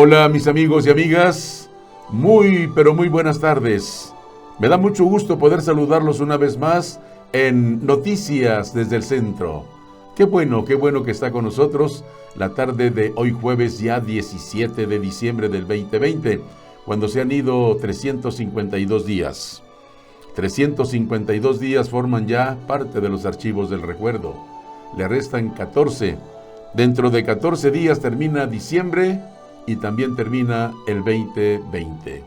Hola mis amigos y amigas, pero muy buenas tardes. Me da mucho gusto poder saludarlos una vez más en Noticias desde el Centro. Qué bueno que está con nosotros la tarde de hoy jueves ya 17 de diciembre del 2020, cuando se han ido 352 días. 352 días forman ya parte de los archivos del recuerdo. Le restan 14. Dentro de 14 días termina diciembre y también termina el 2020.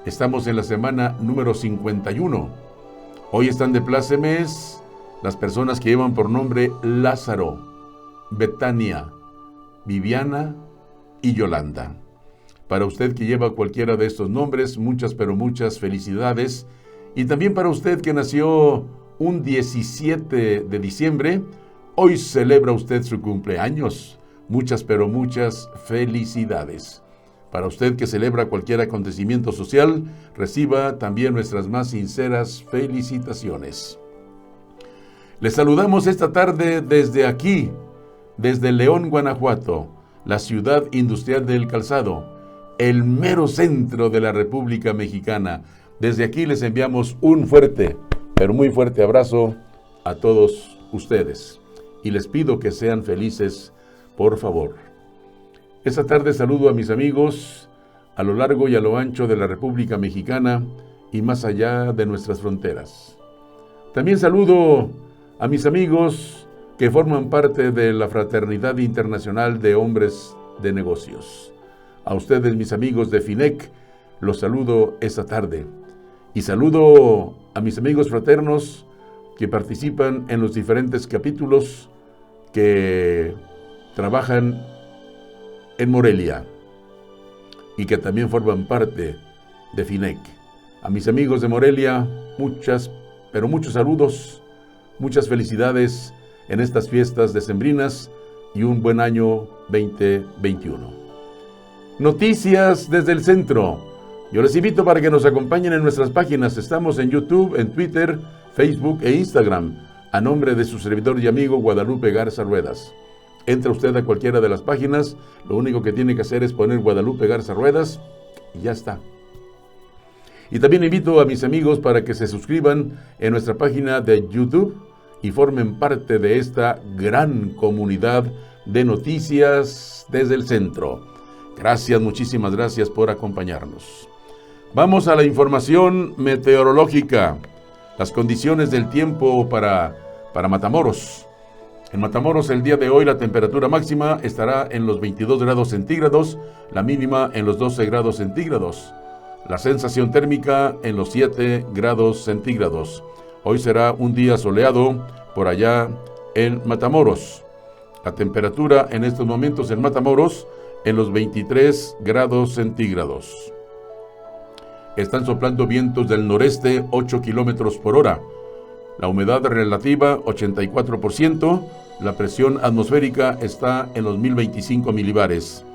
Estamos en la semana número 51. Hoy están de plácemes las personas que llevan por nombre Lázaro, Betania, Viviana y Yolanda. Para usted que lleva cualquiera de estos nombres, muchas felicidades. Y también para usted que nació un 17 de diciembre, hoy celebra usted su cumpleaños. Muchas felicidades. Para usted que celebra cualquier acontecimiento social, reciba también nuestras más sinceras felicitaciones. Les saludamos esta tarde desde aquí, desde León, Guanajuato, la ciudad industrial del calzado, el mero centro de la República Mexicana. Desde aquí les enviamos un fuerte, pero muy fuerte abrazo a todos ustedes. Y les pido que sean felices, por favor. Esta tarde saludo a mis amigos a lo largo y a lo ancho de la República Mexicana y más allá de nuestras fronteras. También saludo a mis amigos que forman parte de la Fraternidad Internacional de Hombres de Negocios. A ustedes, mis amigos de FINEC, los saludo esta tarde. Y saludo a mis amigos fraternos que participan en los diferentes capítulos que trabajan en Morelia y que también forman parte de FINEC. A mis amigos de Morelia, muchos saludos, muchas felicidades en estas fiestas decembrinas y un buen año 2021. Noticias desde el centro. Yo les invito para que nos acompañen en nuestras páginas. Estamos en YouTube, en Twitter, Facebook e Instagram, a nombre de su servidor y amigo Guadalupe Garza Ruedas. Entra usted a cualquiera de las páginas, lo único que tiene que hacer es poner Guadalupe Garza Ruedas y ya está. Y también invito a mis amigos para que se suscriban en nuestra página de YouTube y formen parte de esta gran comunidad de noticias desde el centro. Gracias, muchísimas gracias por acompañarnos. Vamos a la información meteorológica, las condiciones del tiempo para Matamoros. En Matamoros el día de hoy la temperatura máxima estará en los 22 grados centígrados, la mínima en los 12 grados centígrados. La sensación térmica en los 7 grados centígrados. Hoy será un día soleado por allá en Matamoros. La temperatura en estos momentos en Matamoros en los 23 grados centígrados. Están soplando vientos del noreste 8 kilómetros por hora. La humedad relativa 84%. La presión atmosférica está en los 1025 milibares.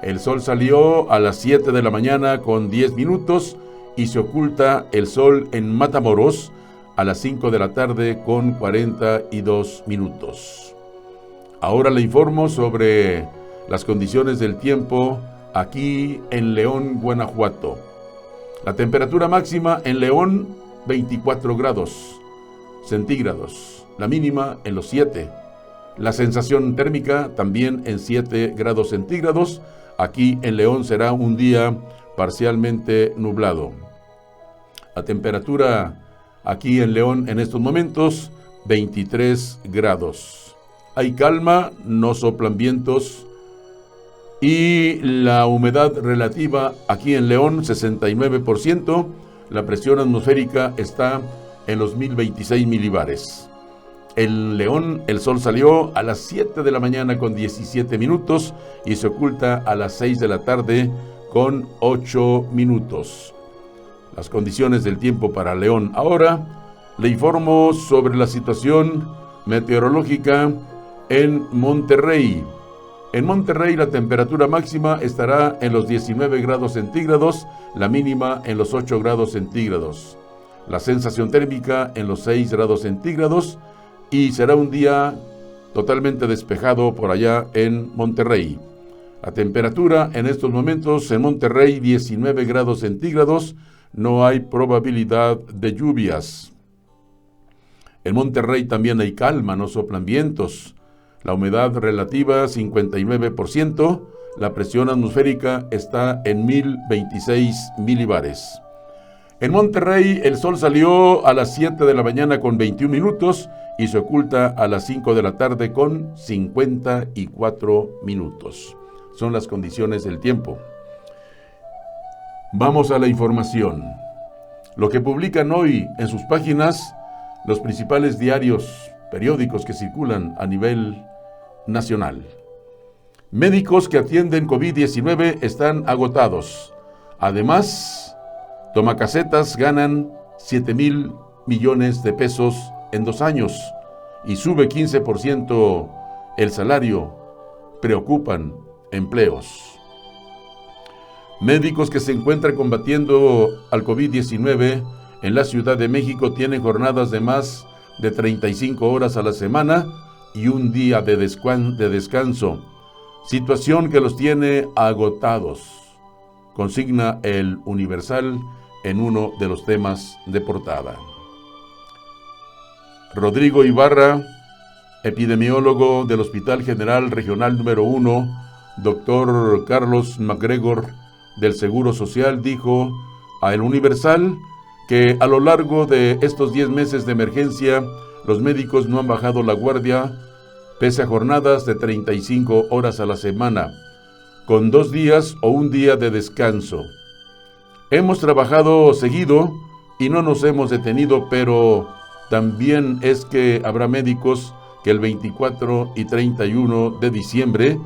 El sol salió a las 7 de la mañana con 10 minutos y se oculta el sol en Matamoros a las 5 de la tarde con 42 minutos. Ahora le informo sobre las condiciones del tiempo aquí en León, Guanajuato. La temperatura máxima en León, 24 grados centígrados. La mínima en los 7. La sensación térmica también en 7 grados centígrados. Aquí en León será un día parcialmente nublado. La temperatura aquí en León en estos momentos, 23 grados. Hay calma, no soplan vientos. Y la humedad relativa aquí en León, 69%. La presión atmosférica está en los 1026 milibares. En León el sol salió a las 7 de la mañana con 17 minutos y se oculta a las 6 de la tarde con 8 minutos. Las condiciones del tiempo para León. Ahora le informo sobre la situación meteorológica en Monterrey. En Monterrey la temperatura máxima estará en los 19 grados centígrados, la mínima en los 8 grados centígrados. La sensación térmica en los 6 grados centígrados y será un día totalmente despejado por allá en Monterrey. La temperatura en estos momentos en Monterrey 19 grados centígrados, no hay probabilidad de lluvias. En Monterrey también hay calma, no soplan vientos. La humedad relativa 59%, la presión atmosférica está en 1026 milibares. En Monterrey el sol salió a las 7 de la mañana con 21 minutos y se oculta a las 5 de la tarde con 54 minutos. Son las condiciones del tiempo. Vamos a la información. Lo que publican hoy en sus páginas los principales diarios, periódicos que circulan a nivel nacional. Médicos que atienden COVID-19 están agotados. Además, tomacasetas ganan 7,000 millones de pesos en 2 años y sube 15% el salario. Preocupan empleos. Médicos que se encuentran combatiendo al COVID-19 en la Ciudad de México tienen jornadas de más de 35 horas a la semana y un día de descanso, situación que los tiene agotados, consigna el Universal en uno de los temas de portada. Rodrigo Ibarra, epidemiólogo del Hospital General Regional número 1, doctor Carlos MacGregor del Seguro Social, dijo a El Universal que a lo largo de estos 10 meses de emergencia, los médicos no han bajado la guardia, pese a jornadas de 35 horas a la semana, con 2 días o un día de descanso. Hemos trabajado seguido y no nos hemos detenido, pero también es que habrá médicos que el 24 y 31 de diciembre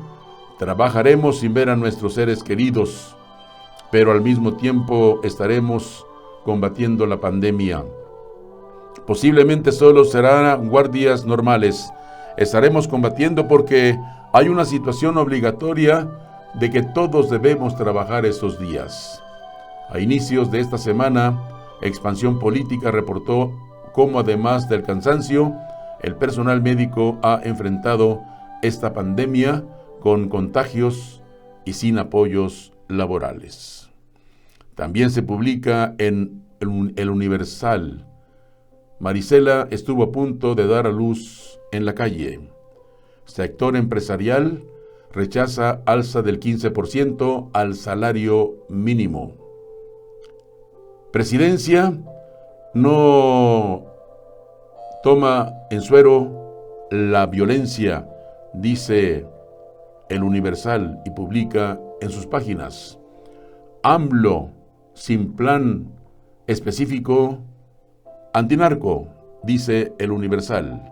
trabajaremos sin ver a nuestros seres queridos, pero al mismo tiempo estaremos combatiendo la pandemia. Posiblemente solo serán guardias normales. Estaremos combatiendo porque hay una situación obligatoria de que todos debemos trabajar estos días. A inicios de esta semana, Expansión Política reportó cómo además del cansancio, el personal médico ha enfrentado esta pandemia con contagios y sin apoyos laborales. También se publica en El Universal: Marisela estuvo a punto de dar a luz en la calle. Sector empresarial rechaza alza del 15% al salario mínimo. Presidencia no toma en suero la violencia, dice El Universal y publica en sus páginas: AMLO sin plan específico antinarco, dice El Universal.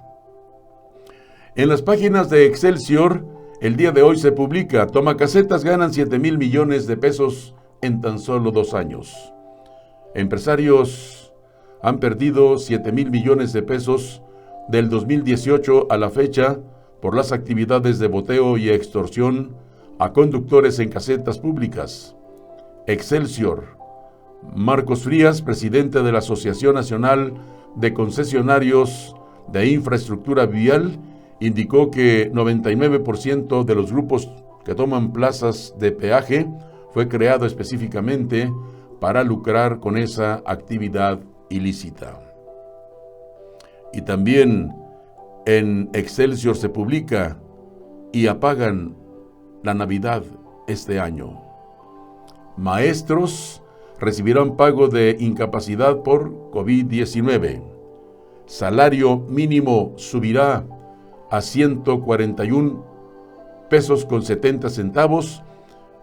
En las páginas de Excelsior, el día de hoy se publica: tomacasetas ganan 7,000 millones de pesos en tan solo 2 años. Empresarios han perdido 7,000 millones de pesos del 2018 a la fecha por las actividades de boteo y extorsión a conductores en casetas públicas. Excelsior: Marcos Frías, presidente de la Asociación Nacional de Concesionarios de Infraestructura Vial, indicó que 99% de los grupos que toman plazas de peaje fue creado específicamente para lucrar con esa actividad ilícita. Y también en Excelsior se publica: y apagan la Navidad este año. Maestros recibirán pago de incapacidad por COVID-19. Salario mínimo subirá a 141 pesos con 70 centavos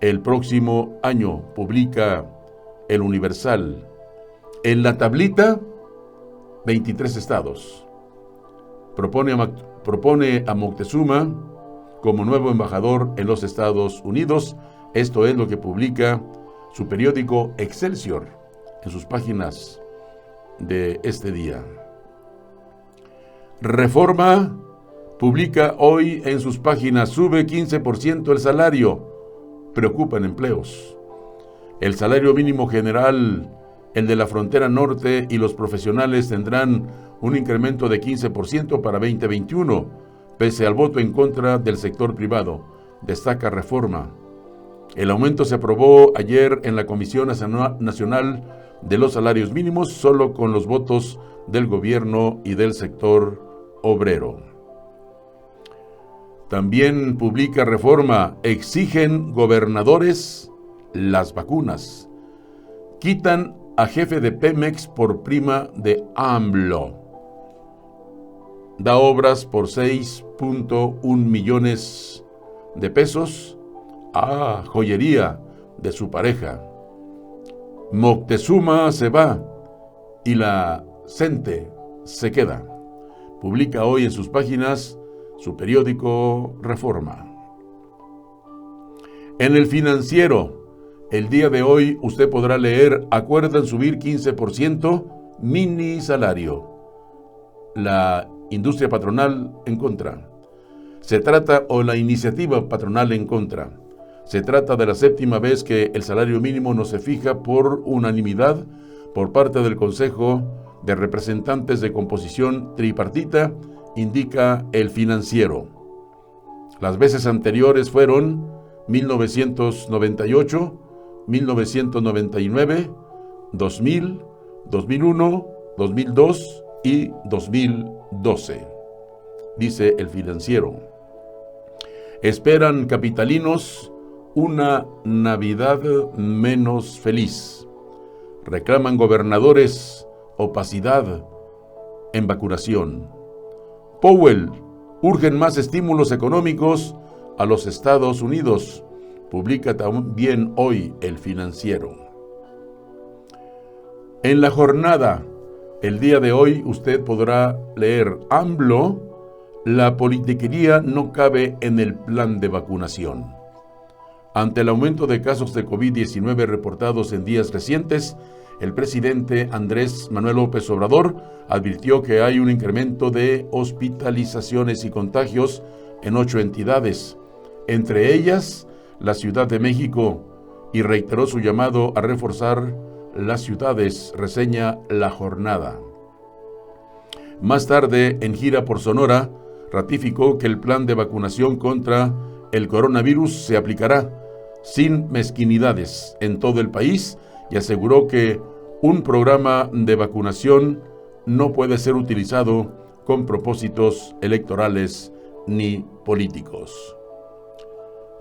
el próximo año, publica El Universal. En la tablita, 23 estados. Propone a Moctezuma como nuevo embajador en los Estados Unidos. Esto es lo que publica su periódico Excelsior en sus páginas de este día. Reforma publica hoy en sus páginas: sube 15% el salario, preocupan empleos. El salario mínimo general, el de la frontera norte y los profesionales tendrán un incremento de 15% para 2021, pese al voto en contra del sector privado, destaca Reforma. El aumento se aprobó ayer en la Comisión Nacional de los Salarios Mínimos, solo con los votos del gobierno y del sector obrero. También publica Reforma: exigen gobernadores las vacunas. Quitan a jefe de Pemex por prima de AMLO. Da obras por 6.1 millones de pesos a joyería de su pareja. Moctezuma se va y la gente se queda. Publica hoy en sus páginas su periódico Reforma. En el Financiero, el día de hoy usted podrá leer: acuerdan subir 15% mini salario. La industria patronal en contra. La iniciativa patronal en contra. Se trata de la 7ª vez que el salario mínimo no se fija por unanimidad por parte del Consejo de Representantes de composición tripartita, indica el Financiero. Las veces anteriores fueron 1998, 1999, 2000, 2001, 2002 y 2012, dice el Financiero. Esperan capitalinos una Navidad menos feliz. Reclaman gobernadores opacidad en vacunación. Powell: urgen más estímulos económicos a los Estados Unidos. Publica también hoy el Financiero. En la jornada, el día de hoy, usted podrá leer: AMLO, la politiquería no cabe en el plan de vacunación. Ante el aumento de casos de COVID-19 reportados en días recientes, el presidente Andrés Manuel López Obrador advirtió que hay un incremento de hospitalizaciones y contagios en 8 entidades, entre ellas la Ciudad de México, y reiteró su llamado a reforzar las ciudades, reseña La Jornada. Más tarde, en gira por Sonora, ratificó que el plan de vacunación contra el coronavirus se aplicará sin mezquinidades en todo el país y aseguró que un programa de vacunación no puede ser utilizado con propósitos electorales ni políticos.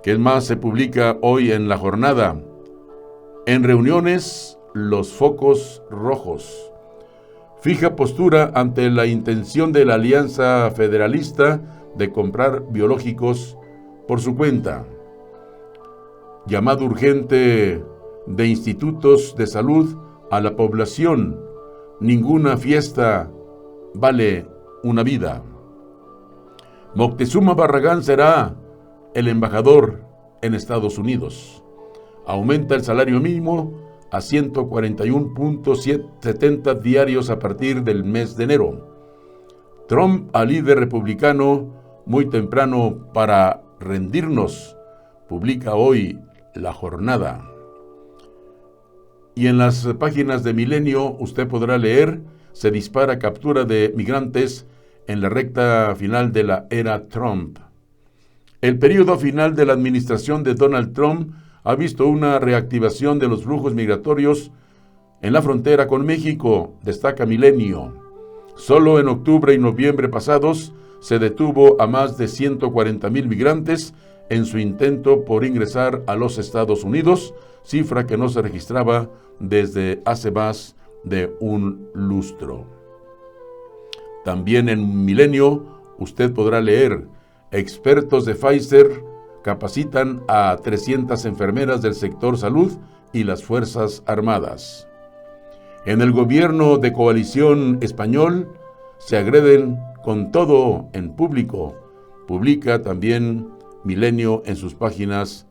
¿Qué más se publica hoy en La Jornada? En reuniones, los focos rojos. Fija postura ante la intención de la Alianza Federalista de comprar biológicos por su cuenta. Llamado urgente de institutos de salud a la población. Ninguna fiesta vale una vida. Moctezuma Barragán será el embajador en Estados Unidos. Aumenta el salario mínimo a 141.70 diarios a partir del mes de enero. Trump al líder republicano: muy temprano para rendirnos. Publica hoy La Jornada. Y en las páginas de Milenio usted podrá leer: se dispara captura de migrantes en la recta final de la era Trump. El periodo final de la administración de Donald Trump ha visto una reactivación de los flujos migratorios en la frontera con México, destaca Milenio. Solo en octubre y noviembre pasados se detuvo a más de 140,000 migrantes en su intento por ingresar a los Estados Unidos, cifra que no se registraba desde hace más de un lustro. También en Milenio usted podrá leer: expertos de Pfizer capacitan a 300 enfermeras del sector salud y las Fuerzas Armadas. En el gobierno de coalición español se agreden con todo en público. Publica también Milenio en sus páginas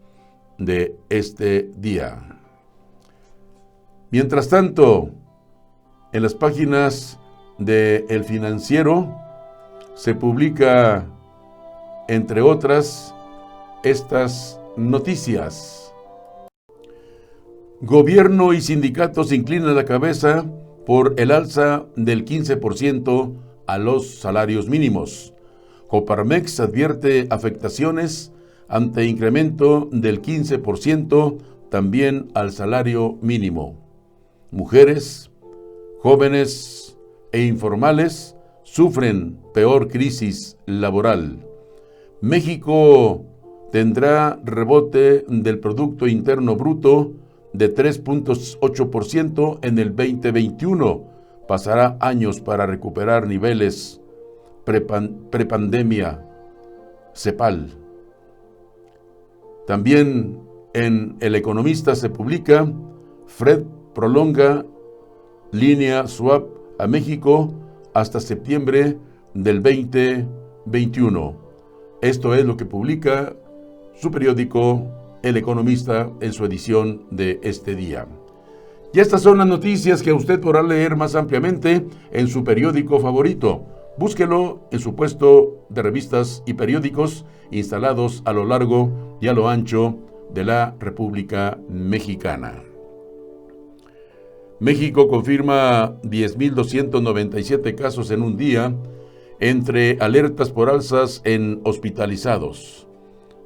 de este día. Mientras tanto, en las páginas de El Financiero se publica, entre otras, estas noticias. Gobierno y sindicatos inclinan la cabeza por el alza del 15% a los salarios mínimos. Coparmex advierte afectaciones ante incremento del 15% también al salario mínimo. Mujeres, jóvenes e informales sufren peor crisis laboral. México tendrá rebote del Producto Interno Bruto de 3.8% en el 2021. Pasará años para recuperar niveles prepandemia, CEPAL. También en El Economista se publica: Fed prolonga línea swap a México hasta septiembre del 2021. Esto es lo que publica su periódico El Economista en su edición de este día. Y estas son las noticias que usted podrá leer más ampliamente en su periódico favorito. Búsquelo en su puesto de revistas y periódicos instalados a lo largo y a lo ancho de la República Mexicana. México confirma 10.297 casos en un día, entre alertas por alzas en hospitalizados.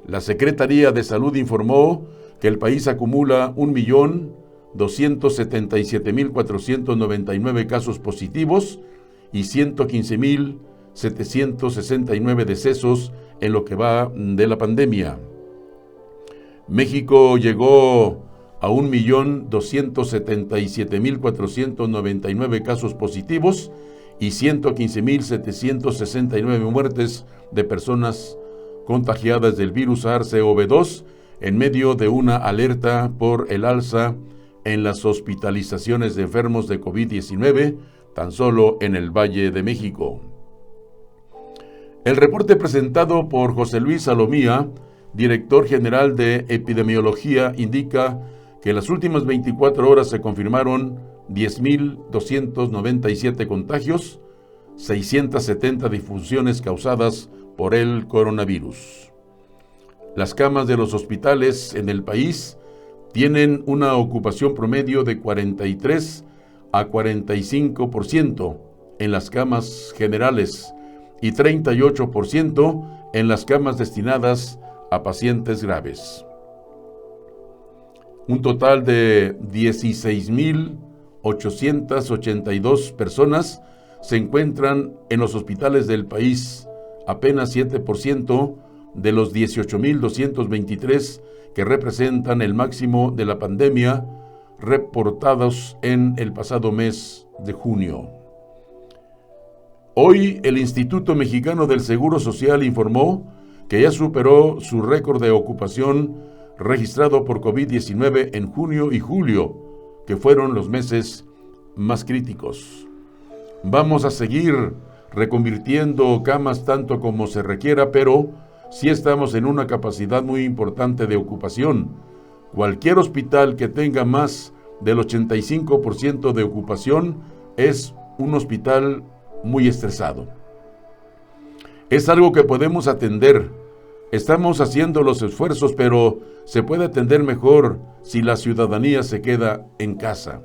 La Secretaría de Salud informó que el país acumula 1.277.499 casos positivos y 115.769 decesos en lo que va de la pandemia. México llegó a 1.277.499 casos positivos y 115.769 muertes de personas contagiadas del virus SARS-CoV-2 en medio de una alerta por el alza en las hospitalizaciones de enfermos de COVID-19 tan solo en el Valle de México. El reporte presentado por José Luis Salomía, director general de epidemiología, indica que en las últimas 24 horas se confirmaron 10.297 contagios, 670 difunciones causadas por el coronavirus. Las camas de los hospitales en el país tienen una ocupación promedio de 43 a 45% en las camas generales y 38% en las camas destinadas a pacientes graves. Un total de 16.882 personas se encuentran en los hospitales del país, apenas 7% de los 18.223 que representan el máximo de la pandemia reportados en el pasado mes de junio. Hoy el Instituto Mexicano del Seguro Social informó que ya superó su récord de ocupación registrado por COVID-19 en junio y julio, que fueron los meses más críticos. Vamos a seguir reconvirtiendo camas tanto como se requiera, pero sí estamos en una capacidad muy importante de ocupación. Cualquier hospital que tenga más del 85% de ocupación es un hospital muy estresado. Es algo que podemos atender. Estamos haciendo los esfuerzos, pero se puede atender mejor si la ciudadanía se queda en casa,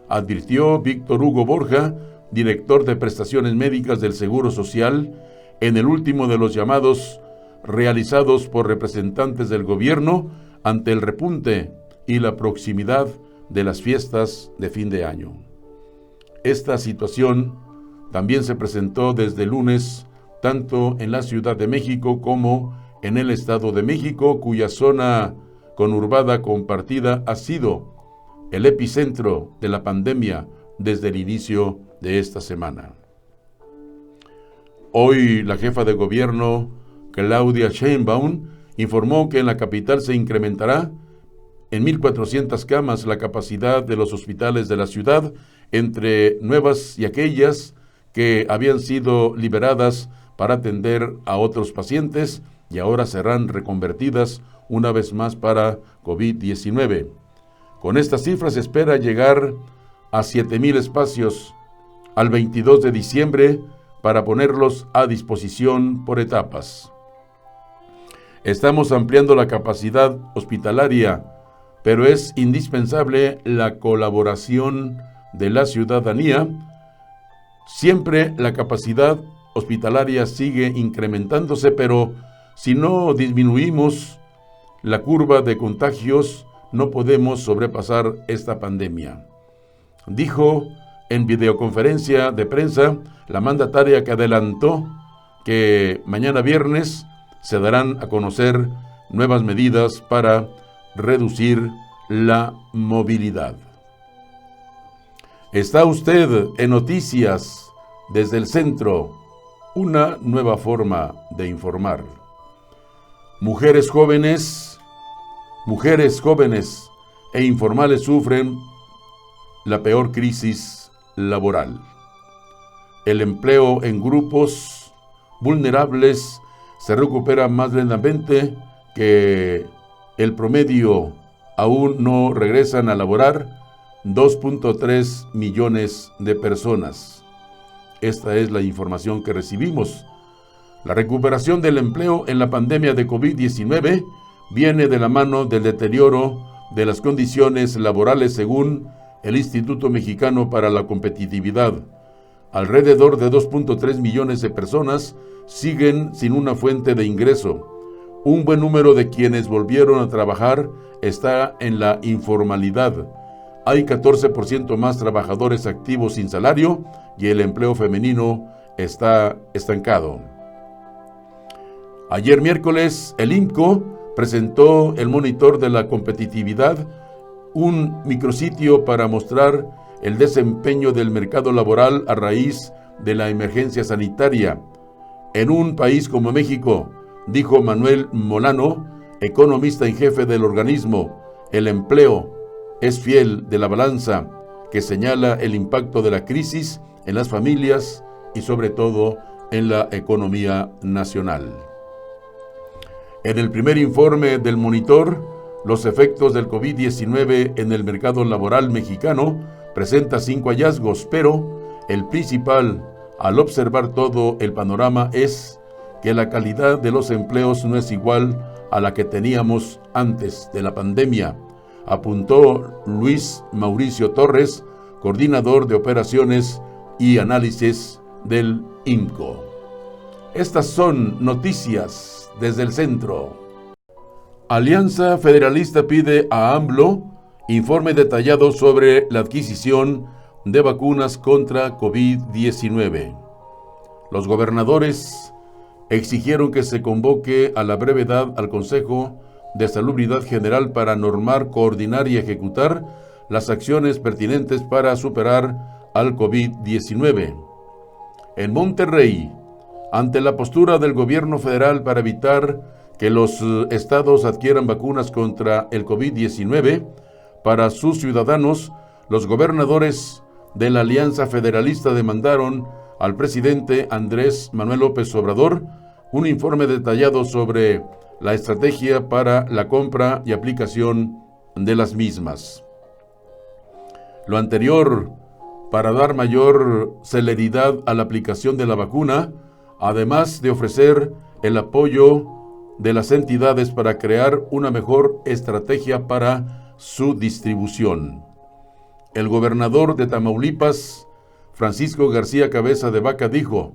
advirtió Víctor Hugo Borja, director de prestaciones médicas del Seguro Social, en el último de los llamados realizados por representantes del gobierno ante el repunte y la proximidad de las fiestas de fin de año. Esta situación también se presentó desde el lunes, tanto en la Ciudad de México como en el Estado de México, cuya zona conurbada compartida ha sido el epicentro de la pandemia desde el inicio de esta semana. Hoy la jefa de gobierno, Claudia Sheinbaum, informó que en la capital se incrementará en 1.400 camas la capacidad de los hospitales de la ciudad, entre nuevas y aquellas que habían sido liberadas para atender a otros pacientes y ahora serán reconvertidas una vez más para COVID-19. Con esta cifra se espera llegar a 7,000 espacios al 22 de diciembre para ponerlos a disposición por etapas. Estamos ampliando la capacidad hospitalaria, pero es indispensable la colaboración de la ciudadanía. Siempre la capacidad hospitalaria sigue incrementándose, pero Si no disminuimos la curva de contagios, no podemos sobrepasar esta pandemia, dijo en videoconferencia de prensa la mandataria, que adelantó que mañana viernes se darán a conocer nuevas medidas para reducir la movilidad. Está usted en Noticias desde el Centro, una nueva forma de informar. Mujeres jóvenes e informales sufren la peor crisis laboral. El empleo en grupos vulnerables se recupera más lentamente que el promedio. Aún no regresan a laborar 2.3 millones de personas. Esta es la información que recibimos. La recuperación del empleo en la pandemia de COVID-19 viene de la mano del deterioro de las condiciones laborales, según el Instituto Mexicano para la Competitividad. Alrededor de 2.3 millones de personas siguen sin una fuente de ingreso. Un buen número de quienes volvieron a trabajar está en la informalidad. Hay 14% más trabajadores activos sin salario y el empleo femenino está estancado. Ayer miércoles, el IMCO presentó el monitor de la competitividad, un micrositio para mostrar el desempeño del mercado laboral a raíz de la emergencia sanitaria. En un país como México, dijo Manuel Molano, economista en jefe del organismo, el empleo es fiel de la balanza que señala el impacto de la crisis en las familias y sobre todo en la economía nacional. En el primer informe del monitor, los efectos del COVID-19 en el mercado laboral mexicano presenta 5 hallazgos, pero el principal, al observar todo el panorama, es que la calidad de los empleos no es igual a la que teníamos antes de la pandemia, apuntó Luis Mauricio Torres, coordinador de operaciones y análisis del IMCO. Estas son noticias desde el centro. Alianza Federalista pide a AMLO informe detallado sobre la adquisición de vacunas contra COVID-19. Los gobernadores exigieron que se convoque a la brevedad al Consejo de Salubridad General para normar, coordinar y ejecutar las acciones pertinentes para superar al COVID-19. En Monterrey, ante la postura del gobierno federal para evitar que los estados adquieran vacunas contra el COVID-19 para sus ciudadanos, los gobernadores de la Alianza Federalista demandaron al presidente Andrés Manuel López Obrador un informe detallado sobre la estrategia para la compra y aplicación de las mismas. Lo anterior, para dar mayor celeridad a la aplicación de la vacuna, además de ofrecer el apoyo de las entidades para crear una mejor estrategia para su distribución. El gobernador de Tamaulipas, Francisco García Cabeza de Vaca, dijo: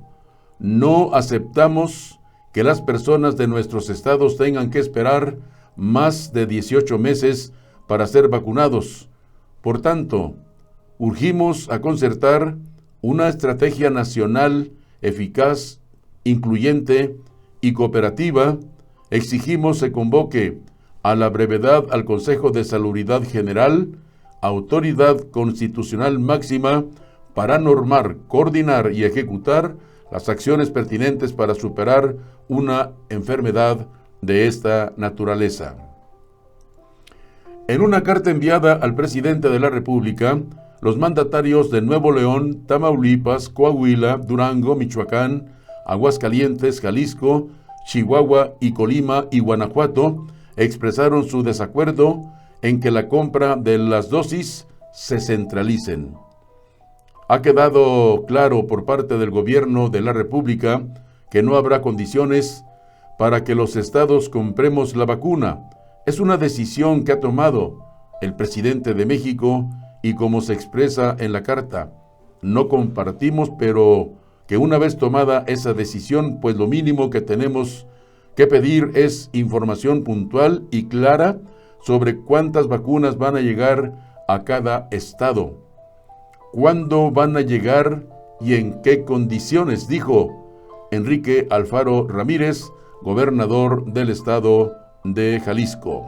"No aceptamos que las personas de nuestros estados tengan que esperar más de 18 meses para ser vacunados. Por tanto, urgimos a concertar una estrategia nacional eficaz, incluyente y cooperativa. Exigimos se convoque a la brevedad al Consejo de Salubridad General, autoridad constitucional máxima, para normar, coordinar y ejecutar las acciones pertinentes para superar una enfermedad de esta naturaleza". En una carta enviada al presidente de la República, los mandatarios de Nuevo León, Tamaulipas, Coahuila, Durango, Michoacán, Aguascalientes, Jalisco, Chihuahua y Colima y Guanajuato expresaron su desacuerdo en que la compra de las dosis se centralicen. Ha quedado claro por parte del gobierno de la República que no habrá condiciones para que los estados compremos la vacuna. Es una decisión que ha tomado el presidente de México y, como se expresa en la carta, no compartimos, pero que una vez tomada esa decisión, pues lo mínimo que tenemos que pedir es información puntual y clara sobre cuántas vacunas van a llegar a cada estado, cuándo van a llegar y en qué condiciones, dijo Enrique Alfaro Ramírez, gobernador del estado de Jalisco.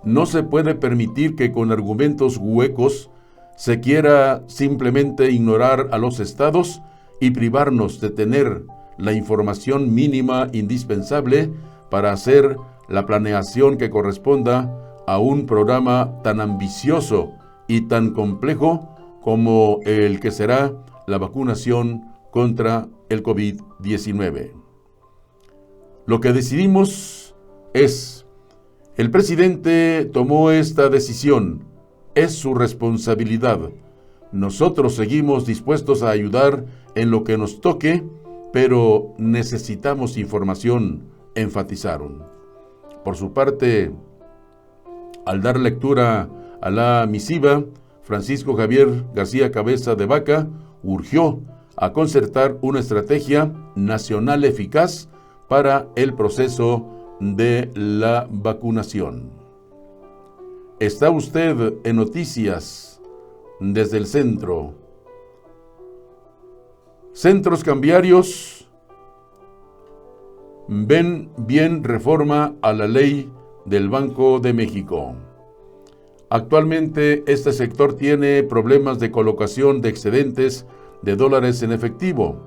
No se puede permitir que con argumentos huecos se quiera simplemente ignorar a los estados y privarnos de tener la información mínima indispensable para hacer la planeación que corresponda a un programa tan ambicioso y tan complejo como el que será la vacunación contra el COVID-19. Lo que decidimos es, el presidente tomó esta decisión, es su responsabilidad. Nosotros seguimos dispuestos a ayudar en lo que nos toque, pero necesitamos información, enfatizaron. Por su parte, al dar lectura a la misiva, Francisco Javier García Cabeza de Vaca urgió a concertar una estrategia nacional eficaz para el proceso de la vacunación. Está usted en Noticias desde el centro. Centros cambiarios ven bien reforma a la ley del Banco de México. Actualmente este sector tiene problemas de colocación de excedentes de dólares en efectivo.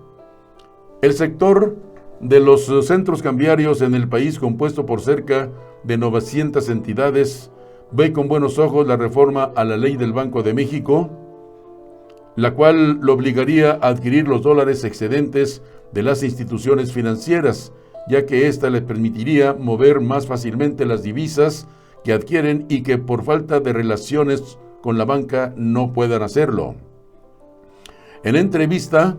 El sector de los centros cambiarios en el país, compuesto por cerca de 900 entidades, ve con buenos ojos la reforma a la ley del Banco de México, la cual lo obligaría a adquirir los dólares excedentes de las instituciones financieras, ya que ésta les permitiría mover más fácilmente las divisas que adquieren y que por falta de relaciones con la banca no puedan hacerlo. En entrevista,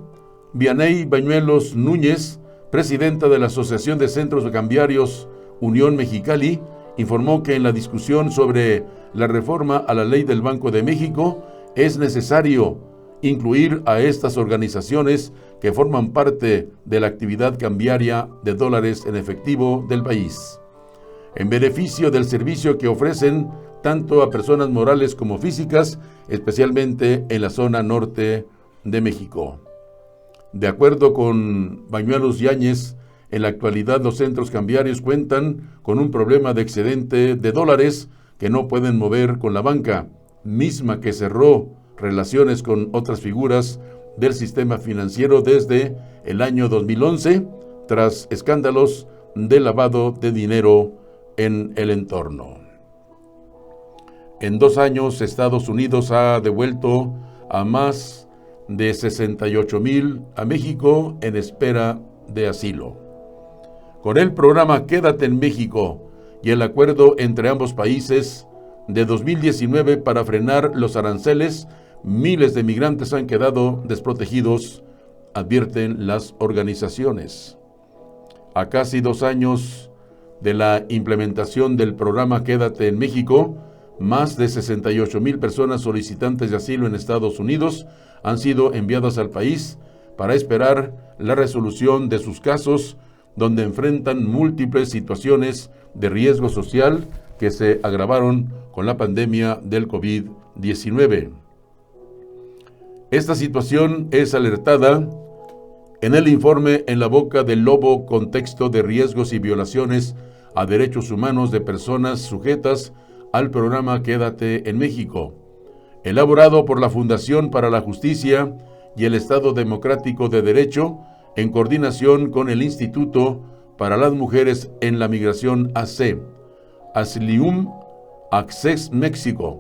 Vianey Bañuelos Núñez, presidenta de la Asociación de Centros Cambiarios Unión Mexicali, informó que en la discusión sobre la reforma a la ley del Banco de México es necesario incluir a estas organizaciones que forman parte de la actividad cambiaria de dólares en efectivo del país, en beneficio del servicio que ofrecen tanto a personas morales como físicas, especialmente en la zona norte de México. De acuerdo con Bañuelos Yáñez, en la actualidad los centros cambiarios cuentan con un problema de excedente de dólares que no pueden mover con la banca, misma que cerró relaciones con otras figuras del sistema financiero desde el año 2011, tras escándalos de lavado de dinero en el entorno. En 2 años, Estados Unidos ha devuelto a más de 68,000 a México en espera de asilo. Con el programa Quédate en México y el acuerdo entre ambos países de 2019 para frenar los aranceles, miles de migrantes han quedado desprotegidos, advierten las organizaciones. A casi 2 años de la implementación del programa Quédate en México, más de 68,000 personas solicitantes de asilo en Estados Unidos han sido enviadas al país para esperar la resolución de sus casos, donde enfrentan múltiples situaciones de riesgo social que se agravaron con la pandemia del COVID-19. Esta situación es alertada en el informe En la boca del lobo, contexto de riesgos y violaciones a derechos humanos de personas sujetas al programa Quédate en México, elaborado por la Fundación para la Justicia y el Estado Democrático de Derecho, en coordinación con el Instituto para las Mujeres en la Migración AC, Asylum Access México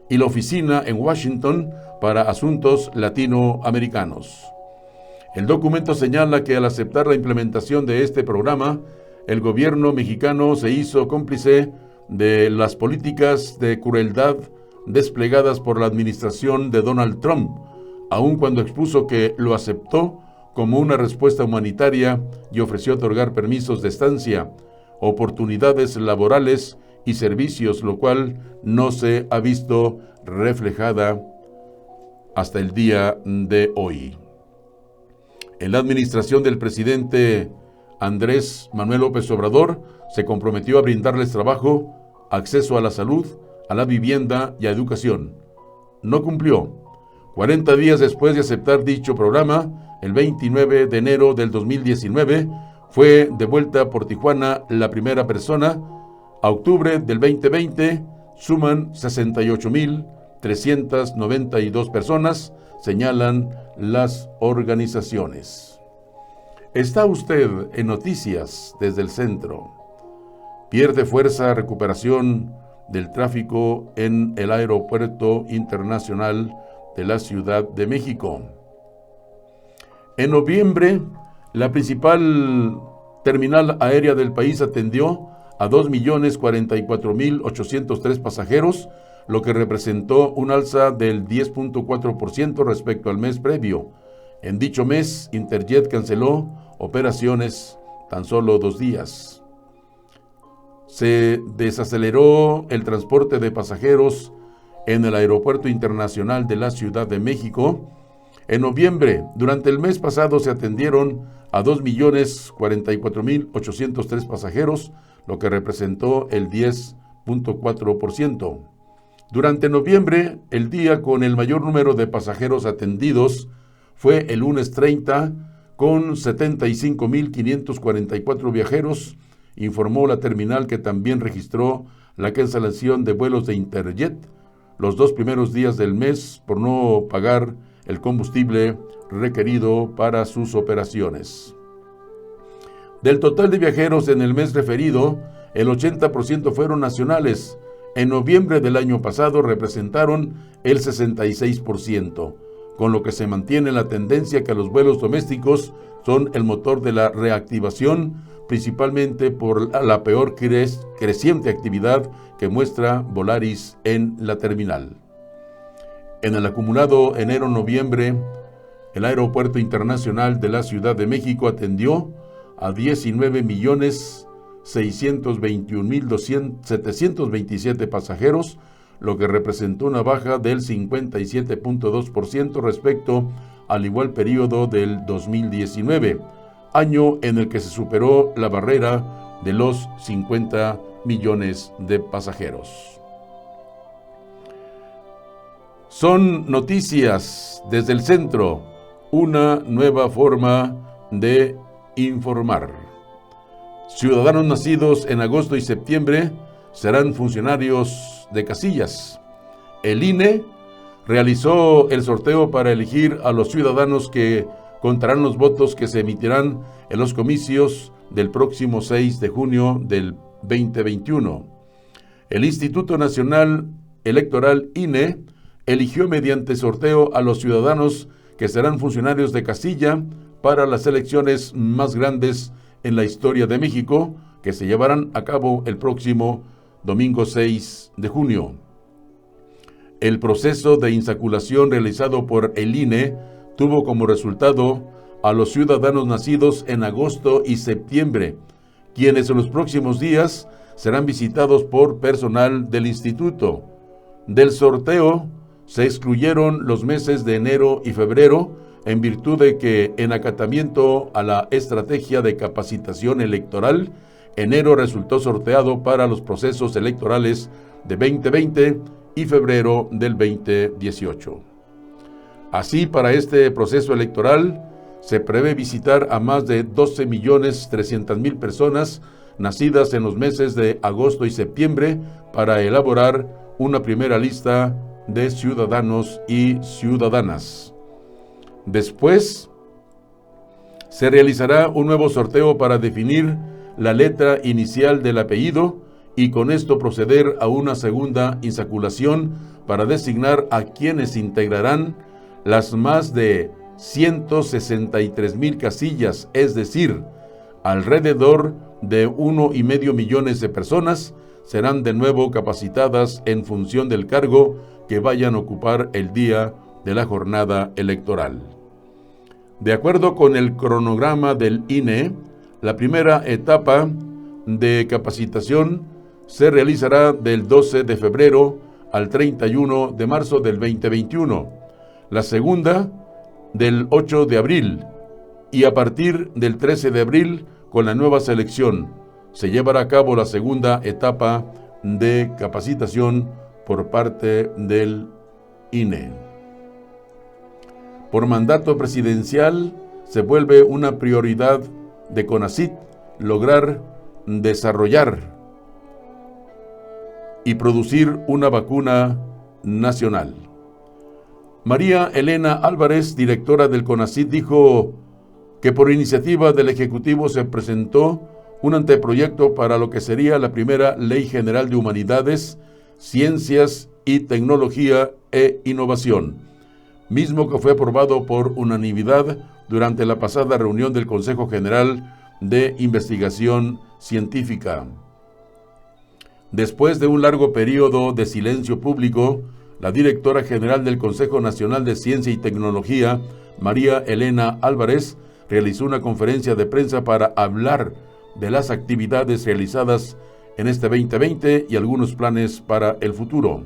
y la Oficina en Washington para Asuntos Latinoamericanos. El documento señala que al aceptar la implementación de este programa, el gobierno mexicano se hizo cómplice de las políticas de crueldad desplegadas por la administración de Donald Trump, aun cuando expuso que lo aceptó como una respuesta humanitaria y ofreció otorgar permisos de estancia, oportunidades laborales y servicios, lo cual no se ha visto reflejada hasta el día de hoy. En la administración del presidente Andrés Manuel López Obrador se comprometió a brindarles trabajo, acceso a la salud, a la vivienda y a educación. No cumplió. 40 días después de aceptar dicho programa, el 29 de enero del 2019, fue devuelta por Tijuana la primera persona. A octubre del 2020 suman 68,392 personas, señalan las organizaciones. Está usted en Noticias desde el Centro. Pierde fuerza recuperación del tráfico en el Aeropuerto Internacional de la Ciudad de México. En noviembre, la principal terminal aérea del país atendió a 2,044,803 pasajeros, lo que representó un alza del 10.4% respecto al mes previo. En dicho mes, Interjet canceló operaciones tan solo 2 días. Se desaceleró el transporte de pasajeros en el Aeropuerto Internacional de la Ciudad de México. En noviembre, durante el mes pasado, se atendieron a 2,044,803 pasajeros, lo que representó el 10.4%. Durante noviembre, el día con el mayor número de pasajeros atendidos fue el lunes 30, con 75,544 viajeros, informó la terminal, que también registró la cancelación de vuelos de Interjet los 2 primeros días del mes por no pagar el combustible requerido para sus operaciones. Del total de viajeros en el mes referido, el 80% fueron nacionales. En noviembre del año pasado representaron el 66%, con lo que se mantiene la tendencia que los vuelos domésticos son el motor de la reactivación, principalmente por la peor creciente actividad que muestra Volaris en la terminal. En el acumulado enero-noviembre, el Aeropuerto Internacional de la Ciudad de México atendió a 19,621,727 pasajeros, lo que representó una baja del 57.2% respecto al igual periodo del 2019, año en el que se superó la barrera de los 50 millones de pasajeros. Son noticias desde el Centro, una nueva forma de informar. Ciudadanos nacidos en agosto y septiembre serán funcionarios de casillas. El INE realizó el sorteo para elegir a los ciudadanos que contarán los votos que se emitirán en los comicios del próximo 6 de junio del 2021. El Instituto Nacional Electoral INE eligió mediante sorteo a los ciudadanos que serán funcionarios de casilla para las elecciones más grandes en la historia de México, que se llevarán a cabo el próximo domingo 6 de junio. El proceso de insaculación realizado por el INE tuvo como resultado a los ciudadanos nacidos en agosto y septiembre, quienes en los próximos días serán visitados por personal del instituto. Del sorteo se excluyeron los meses de enero y febrero, en virtud de que, en acatamiento a la estrategia de capacitación electoral, enero resultó sorteado para los procesos electorales de 2020 y febrero del 2018. Así, para este proceso electoral, se prevé visitar a más de 12,300,000 personas nacidas en los meses de agosto y septiembre para elaborar una primera lista de ciudadanos y ciudadanas. Después, se realizará un nuevo sorteo para definir la letra inicial del apellido y con esto proceder a una segunda insaculación para designar a quienes integrarán las más de 163,000 casillas, es decir, alrededor de 1,5 millones de personas serán de nuevo capacitadas en función del cargo que vayan a ocupar el día de la jornada electoral. De acuerdo con el cronograma del INE, la primera etapa de capacitación se realizará del 12 de febrero al 31 de marzo del 2021, la segunda del 8 de abril y a partir del 13 de abril con la nueva selección. Se llevará a cabo la segunda etapa de capacitación por parte del INE. Por mandato presidencial, se vuelve una prioridad de CONACYT lograr desarrollar y producir una vacuna nacional. María Elena Álvarez, directora del CONACYT, dijo que por iniciativa del Ejecutivo se presentó un anteproyecto para lo que sería la primera Ley General de Humanidades, Ciencias y Tecnología e Innovación, mismo que fue aprobado por unanimidad durante la pasada reunión del Consejo General de Investigación Científica. Después de un largo periodo de silencio público, la directora general del Consejo Nacional de Ciencia y Tecnología, María Elena Álvarez, realizó una conferencia de prensa para hablar de las actividades realizadas en este 2020 y algunos planes para el futuro.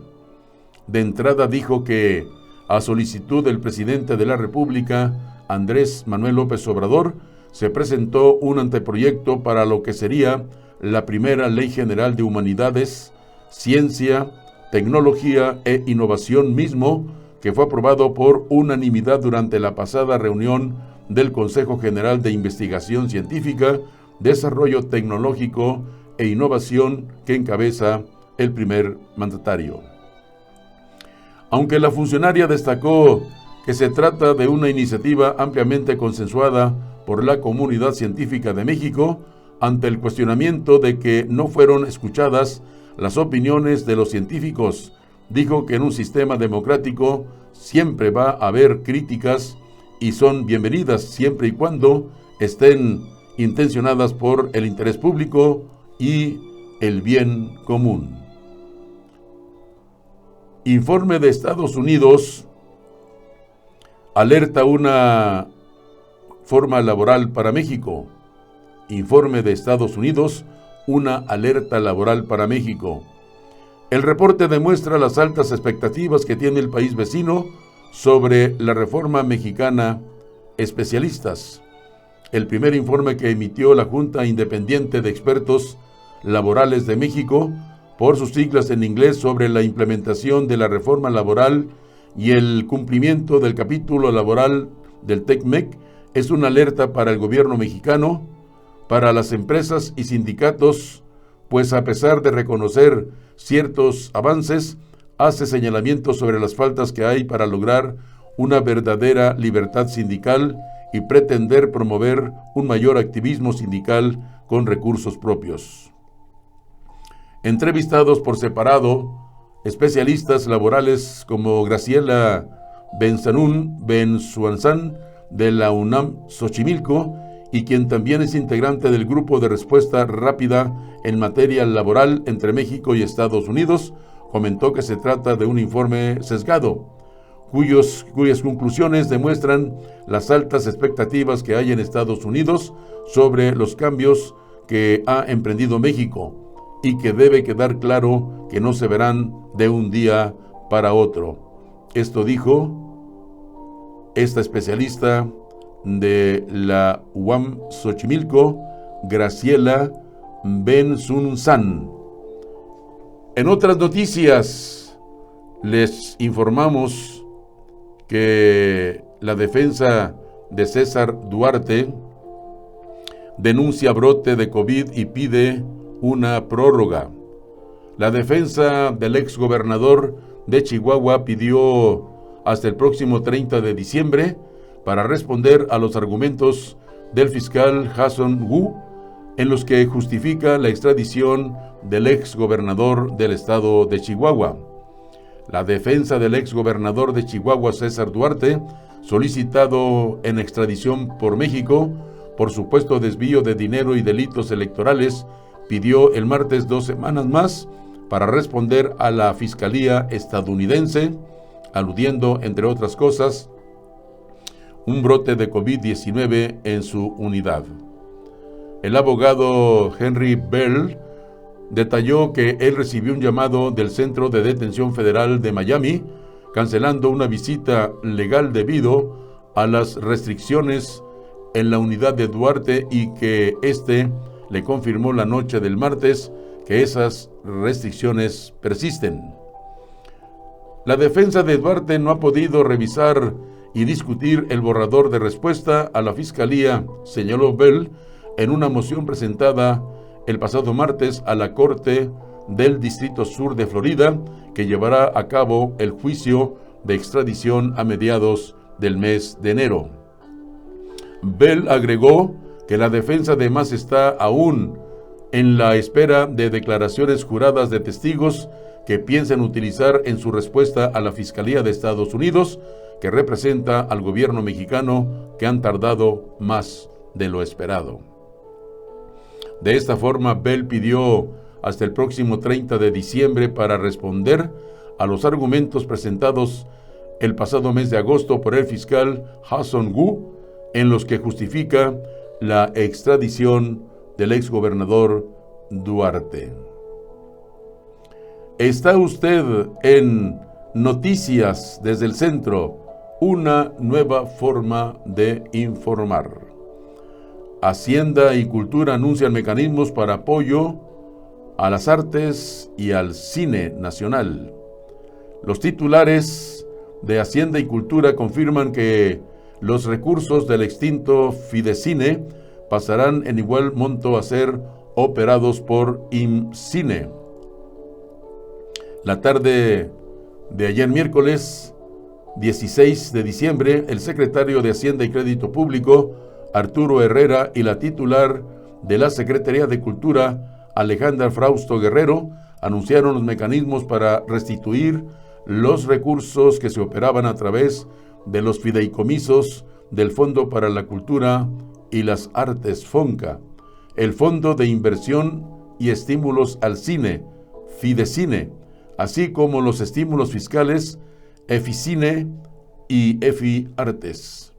De entrada dijo que, a solicitud del presidente de la República, Andrés Manuel López Obrador, se presentó un anteproyecto para lo que sería la primera Ley General de Humanidades, Ciencia, Tecnología e Innovación, mismo que fue aprobado por unanimidad durante la pasada reunión del Consejo General de Investigación Científica, Desarrollo Tecnológico e Innovación que encabeza el primer mandatario. Aunque la funcionaria destacó que se trata de una iniciativa ampliamente consensuada por la comunidad científica de México, ante el cuestionamiento de que no fueron escuchadas las opiniones de los científicos, dijo que en un sistema democrático siempre va a haber críticas y son bienvenidas siempre y cuando estén intencionadas por el interés público y el bien común. Informe de Estados Unidos alerta una forma laboral para México. Informe de Estados Unidos, una alerta laboral para México. El reporte demuestra las altas expectativas que tiene el país vecino sobre la reforma mexicana. Especialistas. El primer informe que emitió la Junta Independiente de Expertos Laborales de México, por sus siglas en inglés, sobre la implementación de la reforma laboral y el cumplimiento del capítulo laboral del TECMEC, es una alerta para el gobierno mexicano, para las empresas y sindicatos, pues a pesar de reconocer ciertos avances, hace señalamientos sobre las faltas que hay para lograr una verdadera libertad sindical y pretender promover un mayor activismo sindical con recursos propios. Entrevistados por separado, especialistas laborales como Graciela Bensuanzán de la UNAM Xochimilco, y quien también es integrante del Grupo de Respuesta Rápida en materia laboral entre México y Estados Unidos, comentó que se trata de un informe sesgado, cuyas conclusiones demuestran las altas expectativas que hay en Estados Unidos sobre los cambios que ha emprendido México y que debe quedar claro que no se verán de un día para otro. Esto dijo esta especialista de la UAM Xochimilco, Graciela Bensuanzán. En otras noticias, les informamos que la defensa de César Duarte denuncia brote de COVID y pide una prórroga. La defensa del exgobernador de Chihuahua pidió hasta el próximo 30 de diciembre para responder a los argumentos del fiscal Jason Wu, en los que justifica la extradición del exgobernador del estado de Chihuahua. La defensa del exgobernador de Chihuahua, César Duarte, solicitado en extradición por México por supuesto desvío de dinero y delitos electorales, pidió el martes 2 semanas más para responder a la Fiscalía estadounidense, aludiendo, entre otras cosas, un brote de COVID-19 en su unidad. El abogado Henry Bell detalló que él recibió un llamado del Centro de Detención Federal de Miami, cancelando una visita legal debido a las restricciones en la unidad de Duarte y que éste le confirmó la noche del martes que esas restricciones persisten. La defensa de Duarte no ha podido revisar y discutir el borrador de respuesta a la Fiscalía, señaló Bell en una moción presentada el pasado martes a la Corte del Distrito Sur de Florida, que llevará a cabo el juicio de extradición a mediados del mes de enero. Bell agregó que la defensa además está aún en la espera de declaraciones juradas de testigos que piensan utilizar en su respuesta a la Fiscalía de Estados Unidos, que representa al gobierno mexicano, que han tardado más de lo esperado. De esta forma, Bell pidió hasta el próximo 30 de diciembre para responder a los argumentos presentados el pasado mes de agosto por el fiscal Ha-Seong Woo, en los que justifica la extradición del exgobernador Duarte. Está usted en Noticias desde el Centro, una nueva forma de informar. Hacienda y Cultura anuncian mecanismos para apoyo a las artes y al cine nacional. Los titulares de Hacienda y Cultura confirman que los recursos del extinto Fidecine pasarán en igual monto a ser operados por IMCINE. La tarde de ayer miércoles 16 de diciembre, el secretario de Hacienda y Crédito Público, Arturo Herrera, y la titular de la Secretaría de Cultura, Alejandra Frausto Guerrero, anunciaron los mecanismos para restituir los recursos que se operaban a través de los fideicomisos del Fondo para la Cultura y las Artes FONCA, el Fondo de Inversión y Estímulos al Cine, Fidecine, así como los estímulos fiscales EFICINE y EFIARTES.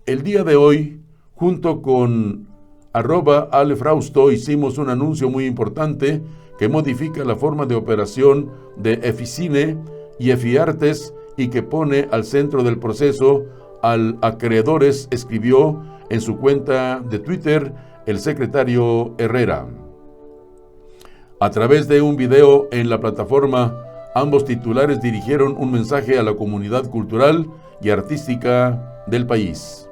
El día de hoy, junto con @alefrausto, hicimos un anuncio muy importante que modifica la forma de operación de EFICINE y EFIARTES y que pone al centro del proceso al acreedores, escribió en su cuenta de Twitter el secretario Herrera. A través de un video en la plataforma, ambos titulares dirigieron un mensaje a la comunidad cultural y artística del país.